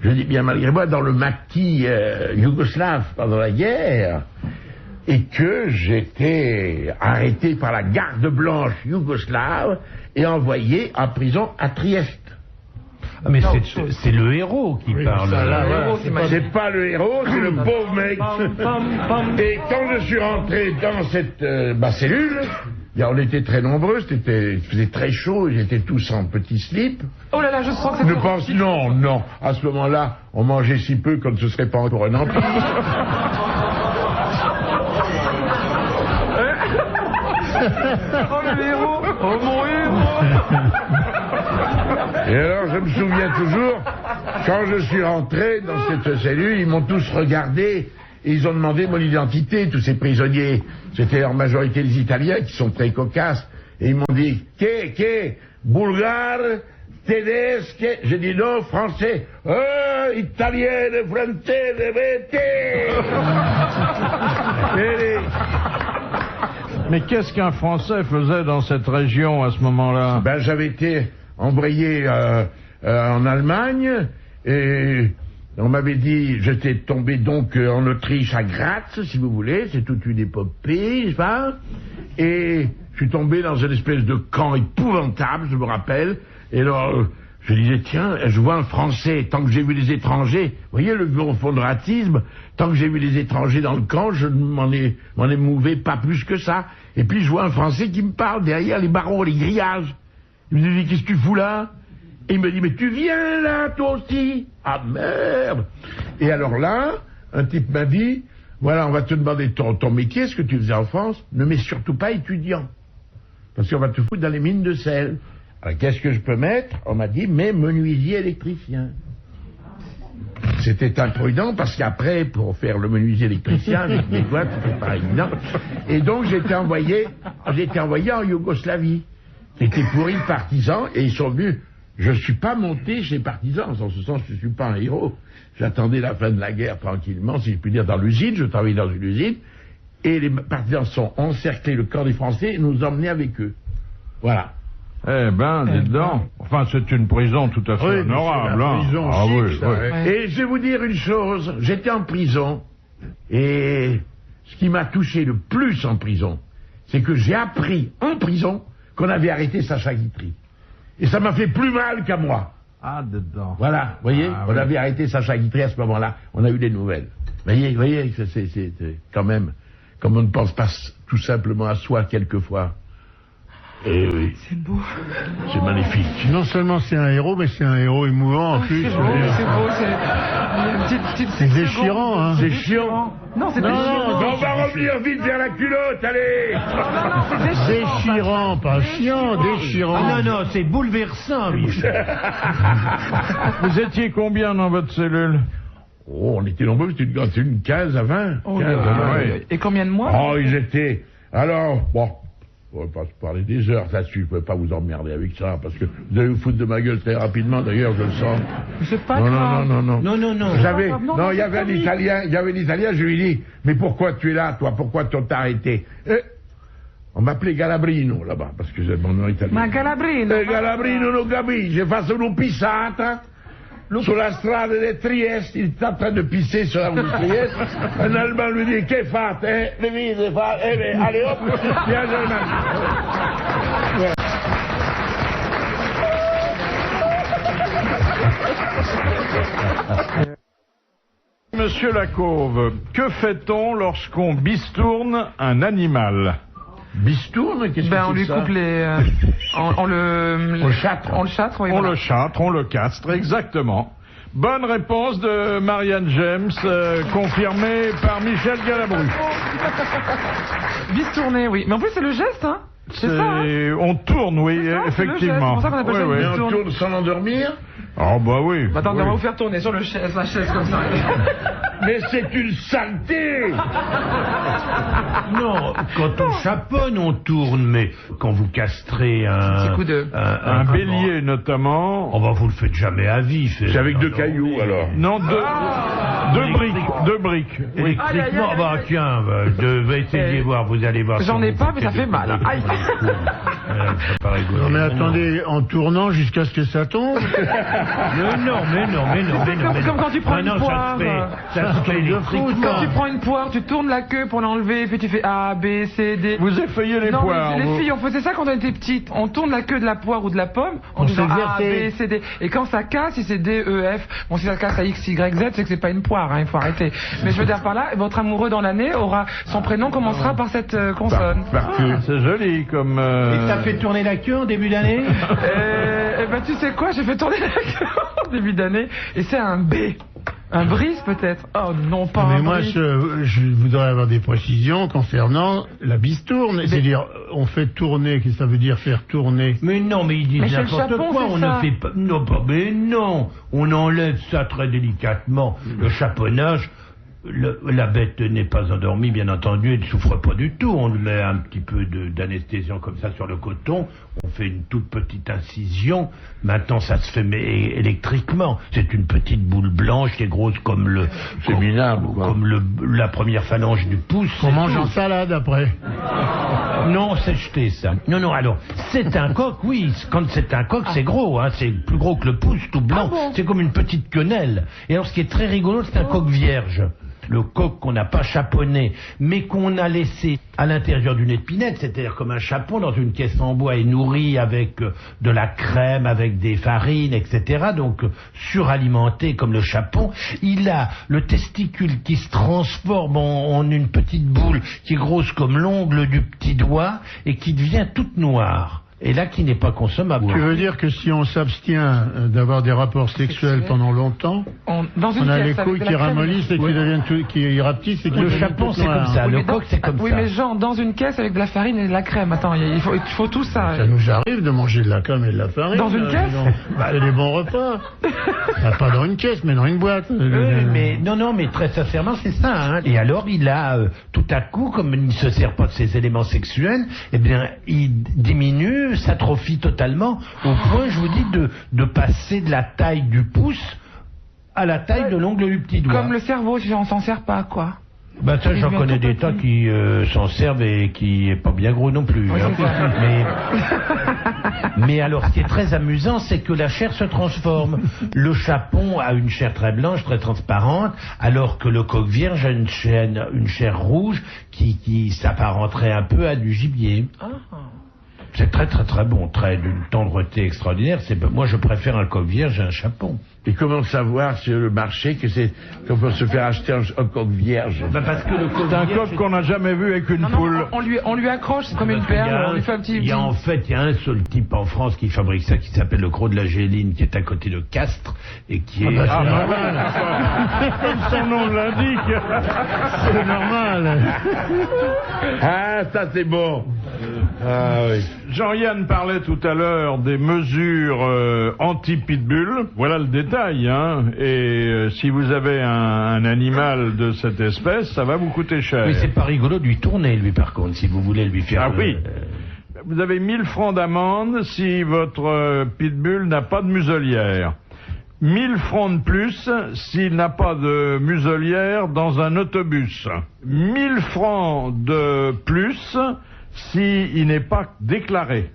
je dis bien malgré moi, dans le maquis yougoslave pendant la guerre, et que j'étais arrêté par la garde blanche yougoslave et envoyé en prison à Trieste. Ah, mais Non, c'est le héros qui parle. ça, là, Le voilà, héros, c'est magnifique. C'est pas le héros, c'est le pauvre mec. Et quand je suis rentré dans cette cellule, on était très nombreux, il faisait très chaud, ils étaient tous en petits slips. Oh là là, je sens que Ne c'est... pense non, à ce moment-là, on mangeait si peu comme ce serait pas encore un empire. Oh le héros. Oh mon héros. Et alors, je me souviens toujours, quand je suis rentré dans cette cellule, ils m'ont tous regardé et ils ont demandé mon identité, tous ces prisonniers. C'était en majorité les Italiens qui sont très cocasses. Et ils m'ont dit, qu'est, bulgare, tedesque. J'ai dit non, français. Italien, français, Mais qu'est-ce qu'un Français faisait dans cette région à ce moment-là? Ben, j'avais été embrayé en Allemagne et on m'avait dit, j'étais tombé donc en Autriche à Graz, si vous voulez, c'est toute une épopée, n'est-ce pas? Et je suis tombé dans une espèce de camp épouvantable, je me rappelle, et alors je disais, tiens, je vois un Français, tant que j'ai vu les étrangers, vous voyez le fond de racisme, tant que j'ai vu les étrangers dans le camp, je m'en émouvais pas plus que ça. Et puis je vois un Français qui me parle derrière les barreaux, les grillages. Il me dit, qu'est-ce que tu fous là? Et il me dit, mais tu viens là, toi aussi? Ah merde! Et alors là, un type m'a dit, voilà, on va te demander ton métier, ce que tu faisais en France, ne mets surtout pas étudiant. Parce qu'on va te foutre dans les mines de sel. Alors qu'est-ce que je peux mettre? On m'a dit, mais menuisier électricien. C'était imprudent parce qu'après, pour faire le menuisier électricien avec mes doigts, c'était pas évident. Et donc j'étais envoyé en Yougoslavie. J'étais pourri de partisans et ils sont venus. Je suis pas monté chez les partisans, en ce sens je suis pas un héros. J'attendais la fin de la guerre tranquillement, si je puis dire, dans l'usine. Je travaillais dans une usine et les partisans sont encerclés le camp des Français et nous emmenaient avec eux. Voilà. Eh ben, dites donc. Enfin, c'est une prison tout à fait Oui, mais honorable. c'est la hein. prison Ah chic, oui, ça, oui. ouais. Et je vais vous dire une chose, j'étais en prison, et ce qui m'a touché le plus en prison, c'est que j'ai appris en prison qu'on avait arrêté Sacha Guitry. Et ça m'a fait plus mal qu'à moi. Ah, dedans. Voilà, vous voyez, Ah, on oui. avait arrêté Sacha Guitry à ce moment-là, on a eu des nouvelles. Vous voyez, c'est quand même, comme on ne pense pas tout simplement à soi quelquefois. Eh oui, C'est beau. c'est magnifique. Non seulement c'est un héros, mais c'est un héros émouvant en plus. C'est beau, c'est beau. C'est une petite C'est déchirant, hein. C'est chiant. Non, c'est Non, déchirant. On va revenir vite vers la culotte, allez! C'est Déchirant, pas chiant, déchirant. Ah non, non, c'est bouleversant, Michel. Vous étiez combien dans votre cellule? Oh, on était nombreux, c'était une 15 à 20. Oh 15 là à là. 20. oui. Et combien de mois? Oh, ils étaient... Alors, bon, On va pas se parler des heures là-dessus, je peux pas vous emmerder avec ça, parce que vous allez vous foutre de ma gueule très rapidement, d'ailleurs, je le sens. C'est pas Non, grave. Non. Il y avait un Italien, je lui dis, mais pourquoi tu es là, toi, pourquoi t'as arrêté? On m'appelait Galabrino, là-bas, parce que j'ai mon nom italien. Ma Galabrino. Galabrino non capisce, faccio una pissata sulla strada di Trieste, il est en train de pisser sur la rue de Trieste, un Allemand lui dit, che fate, le vite, allez hop, viens Germain. Monsieur Lacauve, que fait-on lorsqu'on bistourne un animal? Bistourne, qu'est-ce que c'est On lui ça? coupe les... on le châtre. On le châtre, oui. On voilà. le châtre, on le castre, exactement. Bonne réponse de Marianne James, confirmée par Michel Galabru. Bistourner, oui. Mais en plus, c'est le geste, hein. C'est ça, hein. On tourne, oui, C'est ça, c'est le geste, effectivement. c'est pour ça qu'on appelle ça une Oui, Mais oui. on tourne sans l'endormir? Oh bah oui. Attends, oui. on va vous faire tourner sur la chaise comme ça. Mais c'est une saleté! Non, quand on chaponne, on tourne, mais quand vous castrez Petit coup de... Un bélier notamment. Oh bah vous le faites jamais à vif. C'est avec deux cailloux, alors. Non, deux briques. Oui. Électriquement, Aïe, aïe, aïe, bah aïe. tiens, essayez voir, vous allez voir. J'en si ai vous pas, mais ça foutez fait de- mal. Aïe. C'est pas rigolo. Non mais attendez, en tournant jusqu'à ce que ça tombe. Mais non. Comme quand tu prends une poire. Ça se fait électriquement. Quand tu prends une poire, tu tournes la queue pour l'enlever, puis tu fais A, B, C, D. Vous effeuillez les Non, poires. mais vous. les filles, on faisait ça quand on était petites. On tourne la queue de la poire ou de la pomme en On disant A, s'exerçait. B, C, D. Et quand ça casse, si c'est D, E, F, bon, si ça casse à X, Y, Z, c'est que c'est pas une poire, hein, il faut arrêter. Mais je veux dire par là, votre amoureux dans l'année aura, son prénom commencera par cette consonne. C'est joli comme... Et ça fait tourner la queue en début d'année? Eh ben, tu sais quoi, j'ai fait tourner la queue en début d'année, et c'est un B. Un brise peut-être? Oh non, pas Mais un moi, brise. je voudrais avoir des précisions concernant la bistourne. C'est-à-dire, on fait tourner, qu'est-ce que ça veut dire faire tourner? Mais non, mais ils disent Mais chez le n'importe Japon, quoi. c'est On ça. ne fait pas. Non, mais non. On enlève ça très délicatement. Le chaponnage. La bête n'est pas endormie, bien entendu, elle ne souffre pas du tout. On lui met un petit peu d'anesthésiant comme ça sur le coton, on fait une toute petite incision. Maintenant, ça se fait électriquement. C'est une petite boule blanche qui est grosse comme C'est minable, quoi. comme la première phalange du pouce. On c'est mange tout. en salade après. Non, c'est jeté ça. Non, alors, c'est un coq, oui. Quand c'est un coq, c'est gros, hein. C'est plus gros que le pouce, tout blanc. C'est comme une petite quenelle. Et alors, ce qui est très rigolo, c'est un coq vierge. Le coq qu'on n'a pas chaponné, mais qu'on a laissé à l'intérieur d'une épinette, c'est-à-dire comme un chapon dans une caisse en bois et nourri avec de la crème, avec des farines, etc. Donc suralimenté comme le chapon. Il a le testicule qui se transforme en une petite boule qui est grosse comme l'ongle du petit doigt et qui devient toute noire. Et là, qui n'est pas consommable. Tu veux dire que si on s'abstient d'avoir des rapports sexuels pendant longtemps, Dans une on a pièce les avec couilles de qui la crème. ramollissent et qui deviennent qui rapetissent et qui Le deviennent chapon, toutes c'est comme noires. ça. Oui, Le mais coq, c'est comme oui, ça. mais genre, dans une caisse avec de la farine et de la crème. Attends, il faut tout ça. Ça nous arrive de manger de la crème et de la farine. Dans une caisse C'est des bons repas. Pas dans une caisse, mais dans une boîte. Mais non, mais très sincèrement, c'est ça. Hein. Et alors, il a tout à coup, comme il ne se sert pas de ses éléments sexuels, eh bien, il diminue, s'atrophie totalement, au point, je vous dis, de passer de la taille du pouce à la taille de l'ongle du petit doigt. Comme le cerveau, si on s'en sert pas, quoi. Bah ça, j'en Il connais devient des tout tas petit. qui s'en servent et qui est pas bien gros non plus. Oui, hein. c'est ça. Mais alors, ce qui est très amusant, c'est que la chair se transforme. Le chapon a une chair très blanche, très transparente, alors que le coq vierge a une chair rouge qui s'apparenterait un peu à du gibier. C'est très très très bon, d'une tendreté extraordinaire. Moi, je préfère un coq vierge à un chapon. Et comment savoir sur le marché qu'on peut se faire acheter un coq vierge? Bah parce que le coq C'est un vierge, coq qu'on n'a jamais vu avec une Non, poule. on lui accroche, c'est comme une perle, on lui fait un petit... Il y a un seul type en France qui fabrique ça, qui s'appelle le Croc de la Géline, qui est à côté de Castres, et qui est... Ah, normal. Comme son nom l'indique. C'est normal. Ah, ça c'est bon. Ah oui. Jean-Yann parlait tout à l'heure des mesures anti-pitbull. Voilà le détail, hein. Et si vous avez un animal de cette espèce, ça va vous coûter cher. Mais c'est pas rigolo de lui tourner, lui, par contre, si vous voulez lui faire... Ah oui. vous avez 1000 francs d'amende si votre pitbull n'a pas de muselière. 1000 francs de plus s'il n'a pas de muselière dans un autobus. 1000 francs de plus s'il n'est pas déclaré.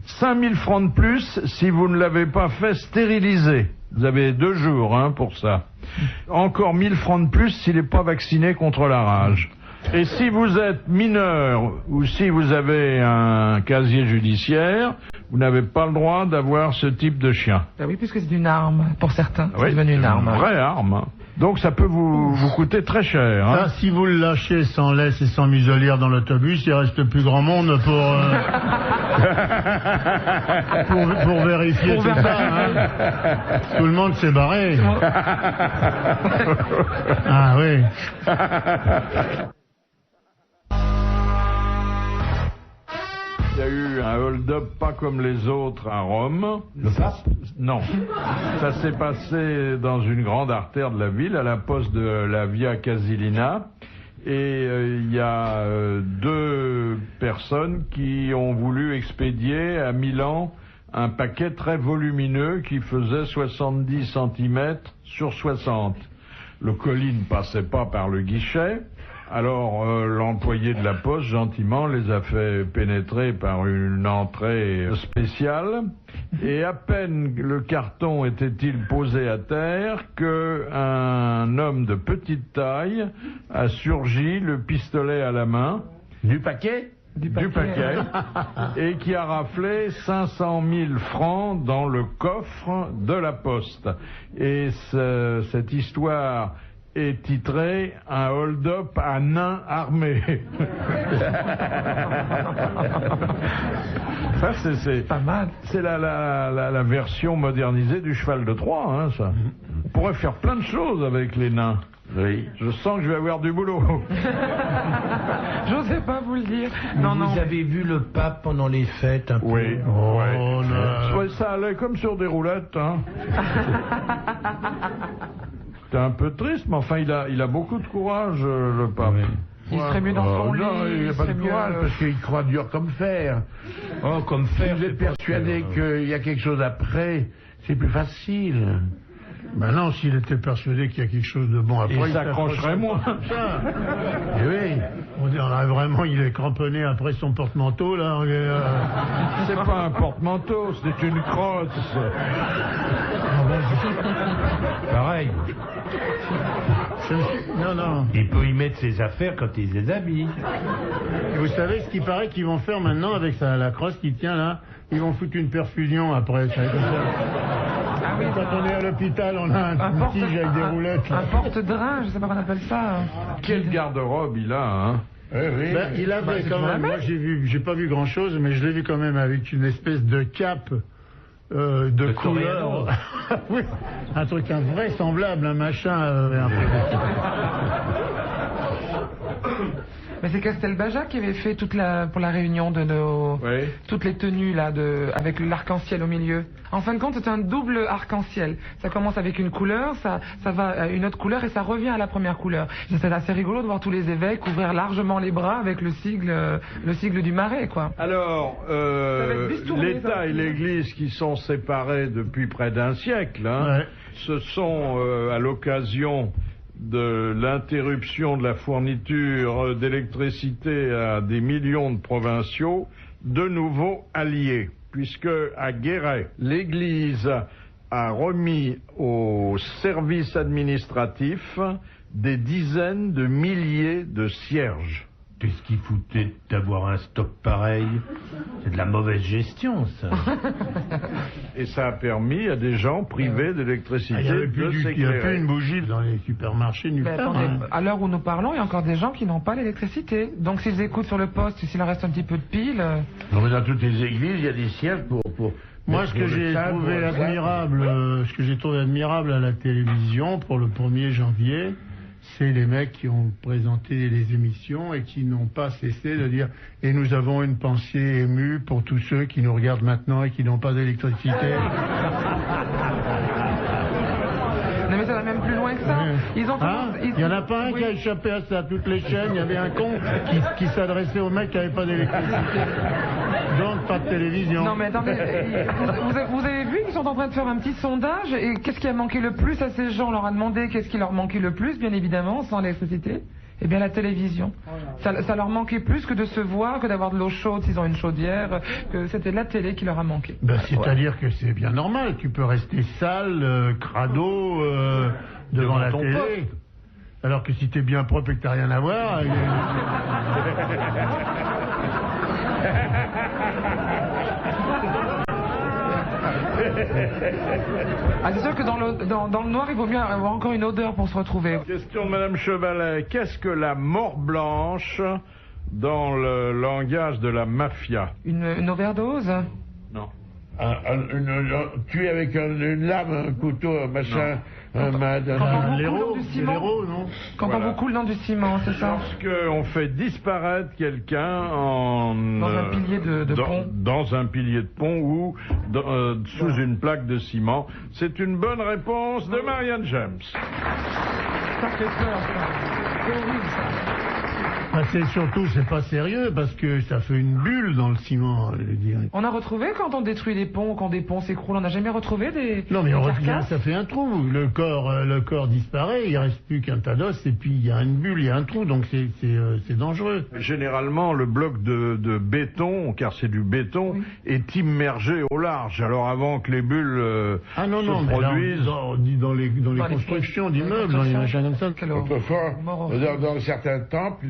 5000 francs de plus si vous ne l'avez pas fait stériliser. Vous avez 2 jours pour ça. Encore 1000 francs de plus s'il n'est pas vacciné contre la rage. Et si vous êtes mineur ou si vous avez un casier judiciaire, vous n'avez pas le droit d'avoir ce type de chien. Ben oui, puisque c'est une arme pour certains. Oui, c'est devenu une arme. Une vraie arme. Donc ça peut vous coûter très cher. Ça, si vous le lâchez sans laisse et sans muselière dans l'autobus, il reste plus grand monde pour vérifier tout ça. Tout le monde s'est barré. Ah oui. Il y a eu un hold-up pas comme les autres à Rome. Le pape? Non. Ça s'est passé dans une grande artère de la ville, à la poste de la Via Casilina. Et il y a 2 personnes qui ont voulu expédier à Milan un paquet très volumineux qui faisait 70 cm sur 60. Le colis ne passait pas par le guichet. Alors l'employé de la poste, gentiment, les a fait pénétrer par une entrée spéciale. Et à peine le carton était-il posé à terre qu'un homme de petite taille a surgi, le pistolet à la main. Du paquet? Du paquet. Et qui a raflé 500 000 francs dans le coffre de la poste. Et cette histoire est titré « Un hold-up à nain armé ». Ça, c'est pas mal. C'est la version modernisée du cheval de Troie, ça. On pourrait faire plein de choses avec les nains. Oui. Je sens que je vais avoir du boulot. J'osais pas vous le dire. Vous avez vu le pape pendant les fêtes un peu? Oui. Oh, ouais, ça allait comme sur des roulettes. C'était un peu triste, mais enfin, il a beaucoup de courage, le pape. Oui. Il serait mieux dans son lit. Non, il n'a pas de courage parce qu'il croit dur comme fer. Oh, comme Si fer. vous êtes persuadé qu'il y a quelque chose après, c'est plus facile. Ben non, s'il était persuadé qu'il y a quelque chose de bon après, Il s'accrocherait moins. Eh oui. On dirait vraiment, il est cramponné après son porte-manteau, là. C'est pas un porte-manteau, c'est une crotte. Pareil. Non. Il peut y mettre ses affaires quand il les habille. Et vous savez ce qu'il paraît qu'ils vont faire maintenant avec la crosse qui tient là? Ils vont foutre une perfusion après. Ça, comme ça. Ah oui, Quand on est à l'hôpital, on a un tige avec des roulettes. Un porte-drain, je sais pas qu'on appelle ça. Quel garde-robe il a, Oui. Ben, il avait quand même, moi j'ai pas vu grand chose, mais je l'ai vu quand même avec une espèce de cape de couleur. Oui, un truc invraisemblable, un machin. Un peu... Mais c'est Castelbajac qui avait fait pour la réunion de toutes les tenues là avec l'arc-en-ciel au milieu. En fin de compte, c'est un double arc-en-ciel. Ça commence avec une couleur, ça va à une autre couleur et ça revient à la première couleur. C'est assez rigolo de voir tous les évêques ouvrir largement les bras avec le sigle du Marais, quoi. Alors, l'État et l'Église qui sont séparés depuis près d'un siècle, ce sont à l'occasion de l'interruption de la fourniture d'électricité à des millions de provinciaux, de nouveau alliés, puisque à Guéret, l'Église a remis au service administratif des dizaines de milliers de cierges. Qu'est-ce qui foutait d'avoir un stock pareil? C'est de la mauvaise gestion, ça. Et ça a permis à des gens privés d'électricité Il n'y a de plus s'éclairer. une bougie dans les supermarchés nulle Mais part. attendez, à l'heure où nous parlons, il y a encore des gens qui n'ont pas l'électricité. Donc s'ils écoutent sur le poste, s'il en reste un petit peu de pile... Non, mais dans toutes les églises, il y a des cierges pour Moi, ce que j'ai trouvé admirable à la télévision pour le 1er janvier, c'est les mecs qui ont présenté les émissions et qui n'ont pas cessé de dire « Et nous avons une pensée émue pour tous ceux qui nous regardent maintenant et qui n'ont pas d'électricité. » Non mais ça va même plus loin que ça. Ils ont Il y en a pas un qui a échappé à ça. Toutes les chaînes, il y avait un con qui s'adressait aux mecs qui n'avaient pas d'électricité. Donc pas de télévision. Non mais attendez, vous avez vu qu'ils sont en train de faire un petit sondage et qu'est-ce qui a manqué le plus à ces gens? On leur a demandé qu'est-ce qui leur manquait le plus, bien évidemment, sans l'électricité. Eh bien la télévision. Ça leur manquait plus que de se voir, que d'avoir de l'eau chaude s'ils ont une chaudière, que c'était la télé qui leur a manqué. Ben, c'est-à-dire que c'est bien normal, tu peux rester sale, crado, devant la télé. Poste. Alors que si t'es bien propre et que t'as rien à voir... Ah, c'est sûr que dans le noir, il vaut mieux avoir encore une odeur pour se retrouver. Question de Madame Chevalet. Qu'est-ce que la mort blanche dans le langage de la mafia? Une overdose? Non. Tuer avec une lame, un couteau, un machin, l'héros, non? Quand on vous coule dans du ciment, c'est ça? Lorsqu'on fait disparaître quelqu'un dans un pilier de pont. Dans un pilier de pont ou sous une plaque de ciment. C'est une bonne réponse de Marianne James. Ça fait peur, ça. C'est horrible, ça. Ben c'est pas sérieux parce que ça fait une bulle dans le ciment, je veux dire. On a retrouvé quand on détruit des ponts, quand des ponts s'écroulent, on n'a jamais retrouvé des. Non mais ça fait un trou. Le corps disparaît, il reste plus qu'un tas d'os et puis il y a une bulle, il y a un trou, donc c'est dangereux. Généralement, le bloc de béton, car c'est du béton, est immergé au large. Alors avant que les bulles se produisent. On dit dans les constructions d'immeubles, dans les machins comme ça. Autrefois, dans certains temples,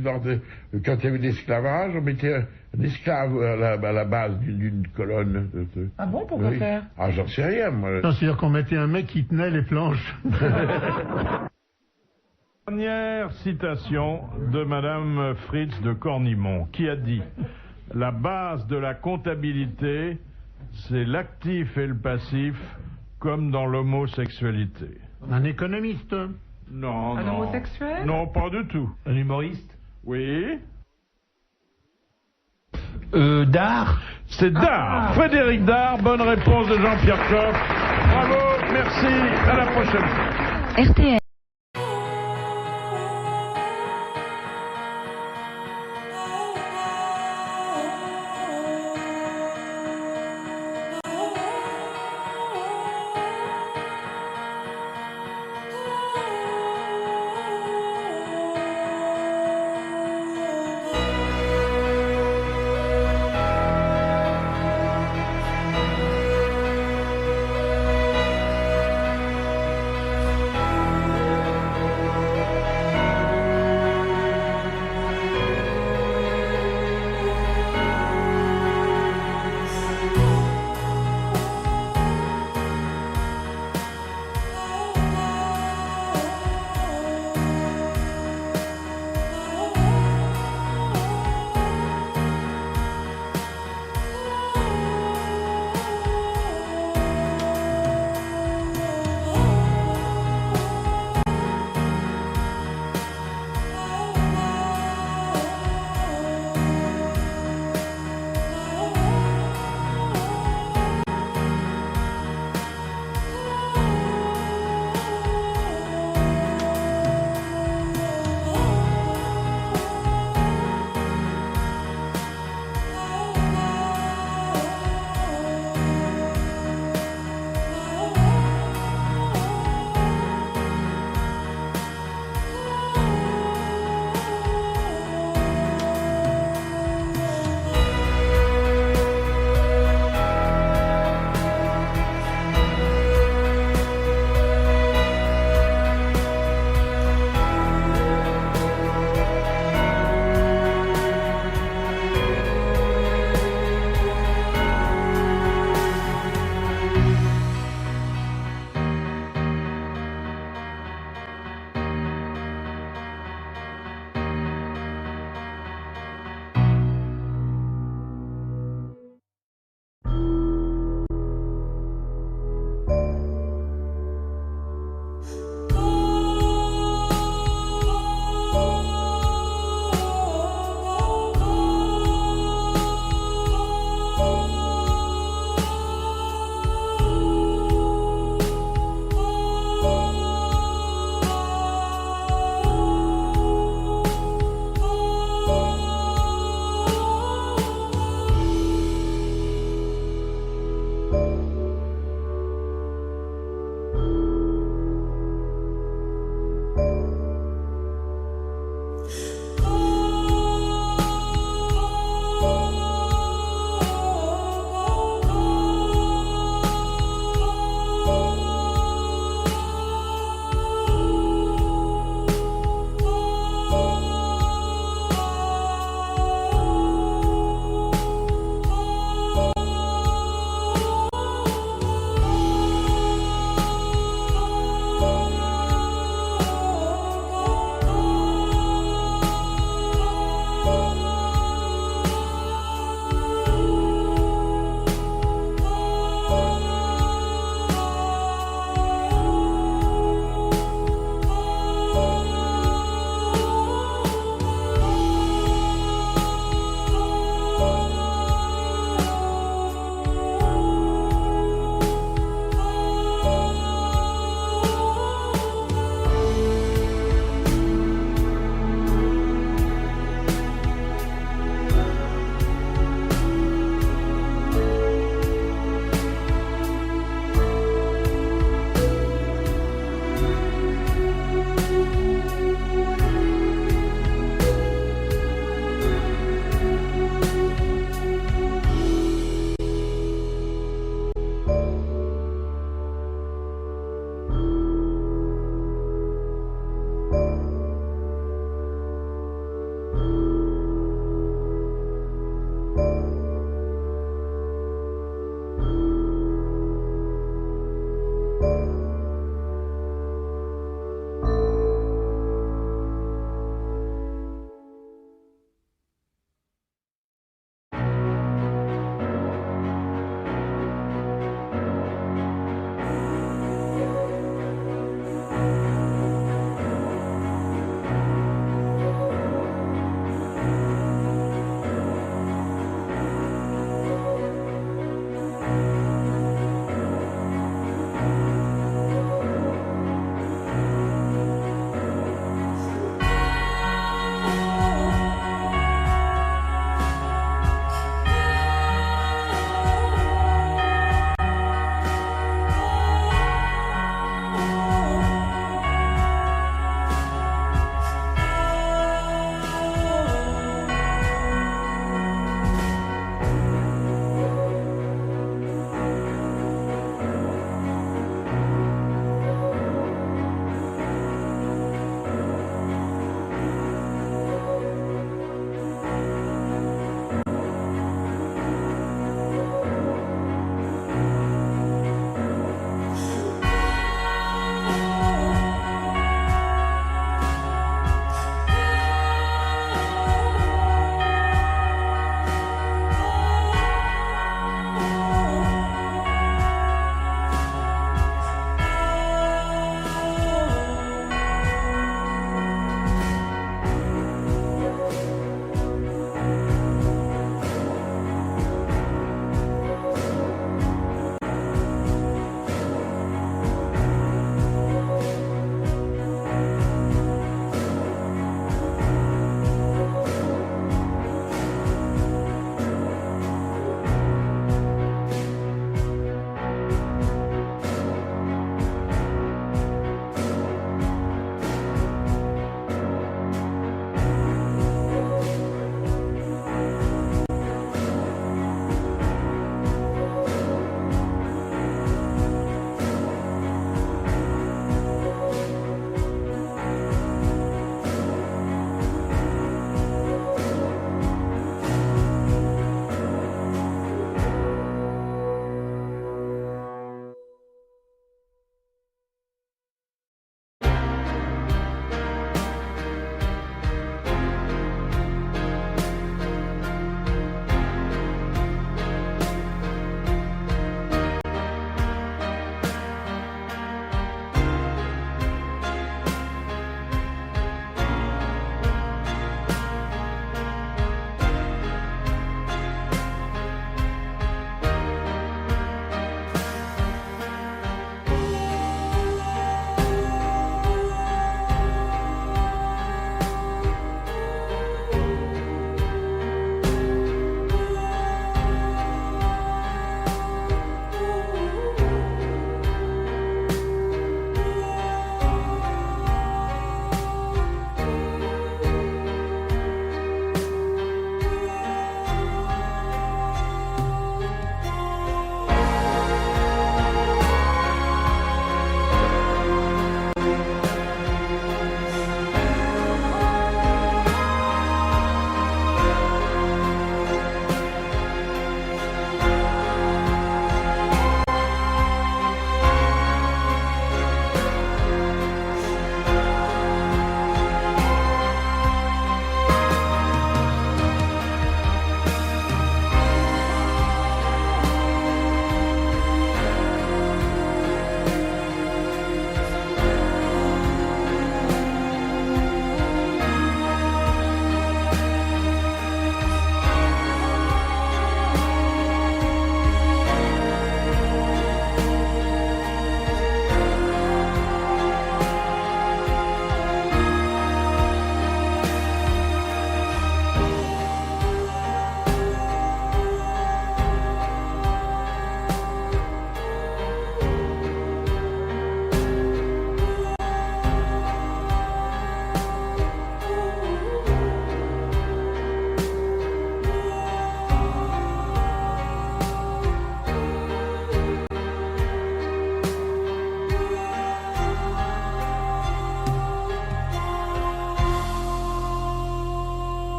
quand il y avait l'esclavage, on mettait un esclave à la base d'une colonne. Ah bon, pourquoi faire? Ah, j'en sais rien, moi. Non, c'est-à-dire qu'on mettait un mec qui tenait les planches. Dernière citation de Madame Fritz de Cornimont, qui a dit « La base de la comptabilité, c'est l'actif et le passif, comme dans l'homosexualité. » Un économiste? Non, un homosexuel? Non, pas du tout. Un humoriste? Oui. Dard? C'est Dard. Frédéric Dard, bonne réponse de Jean-Pierre Coff. Bravo, merci, à la prochaine. RTL.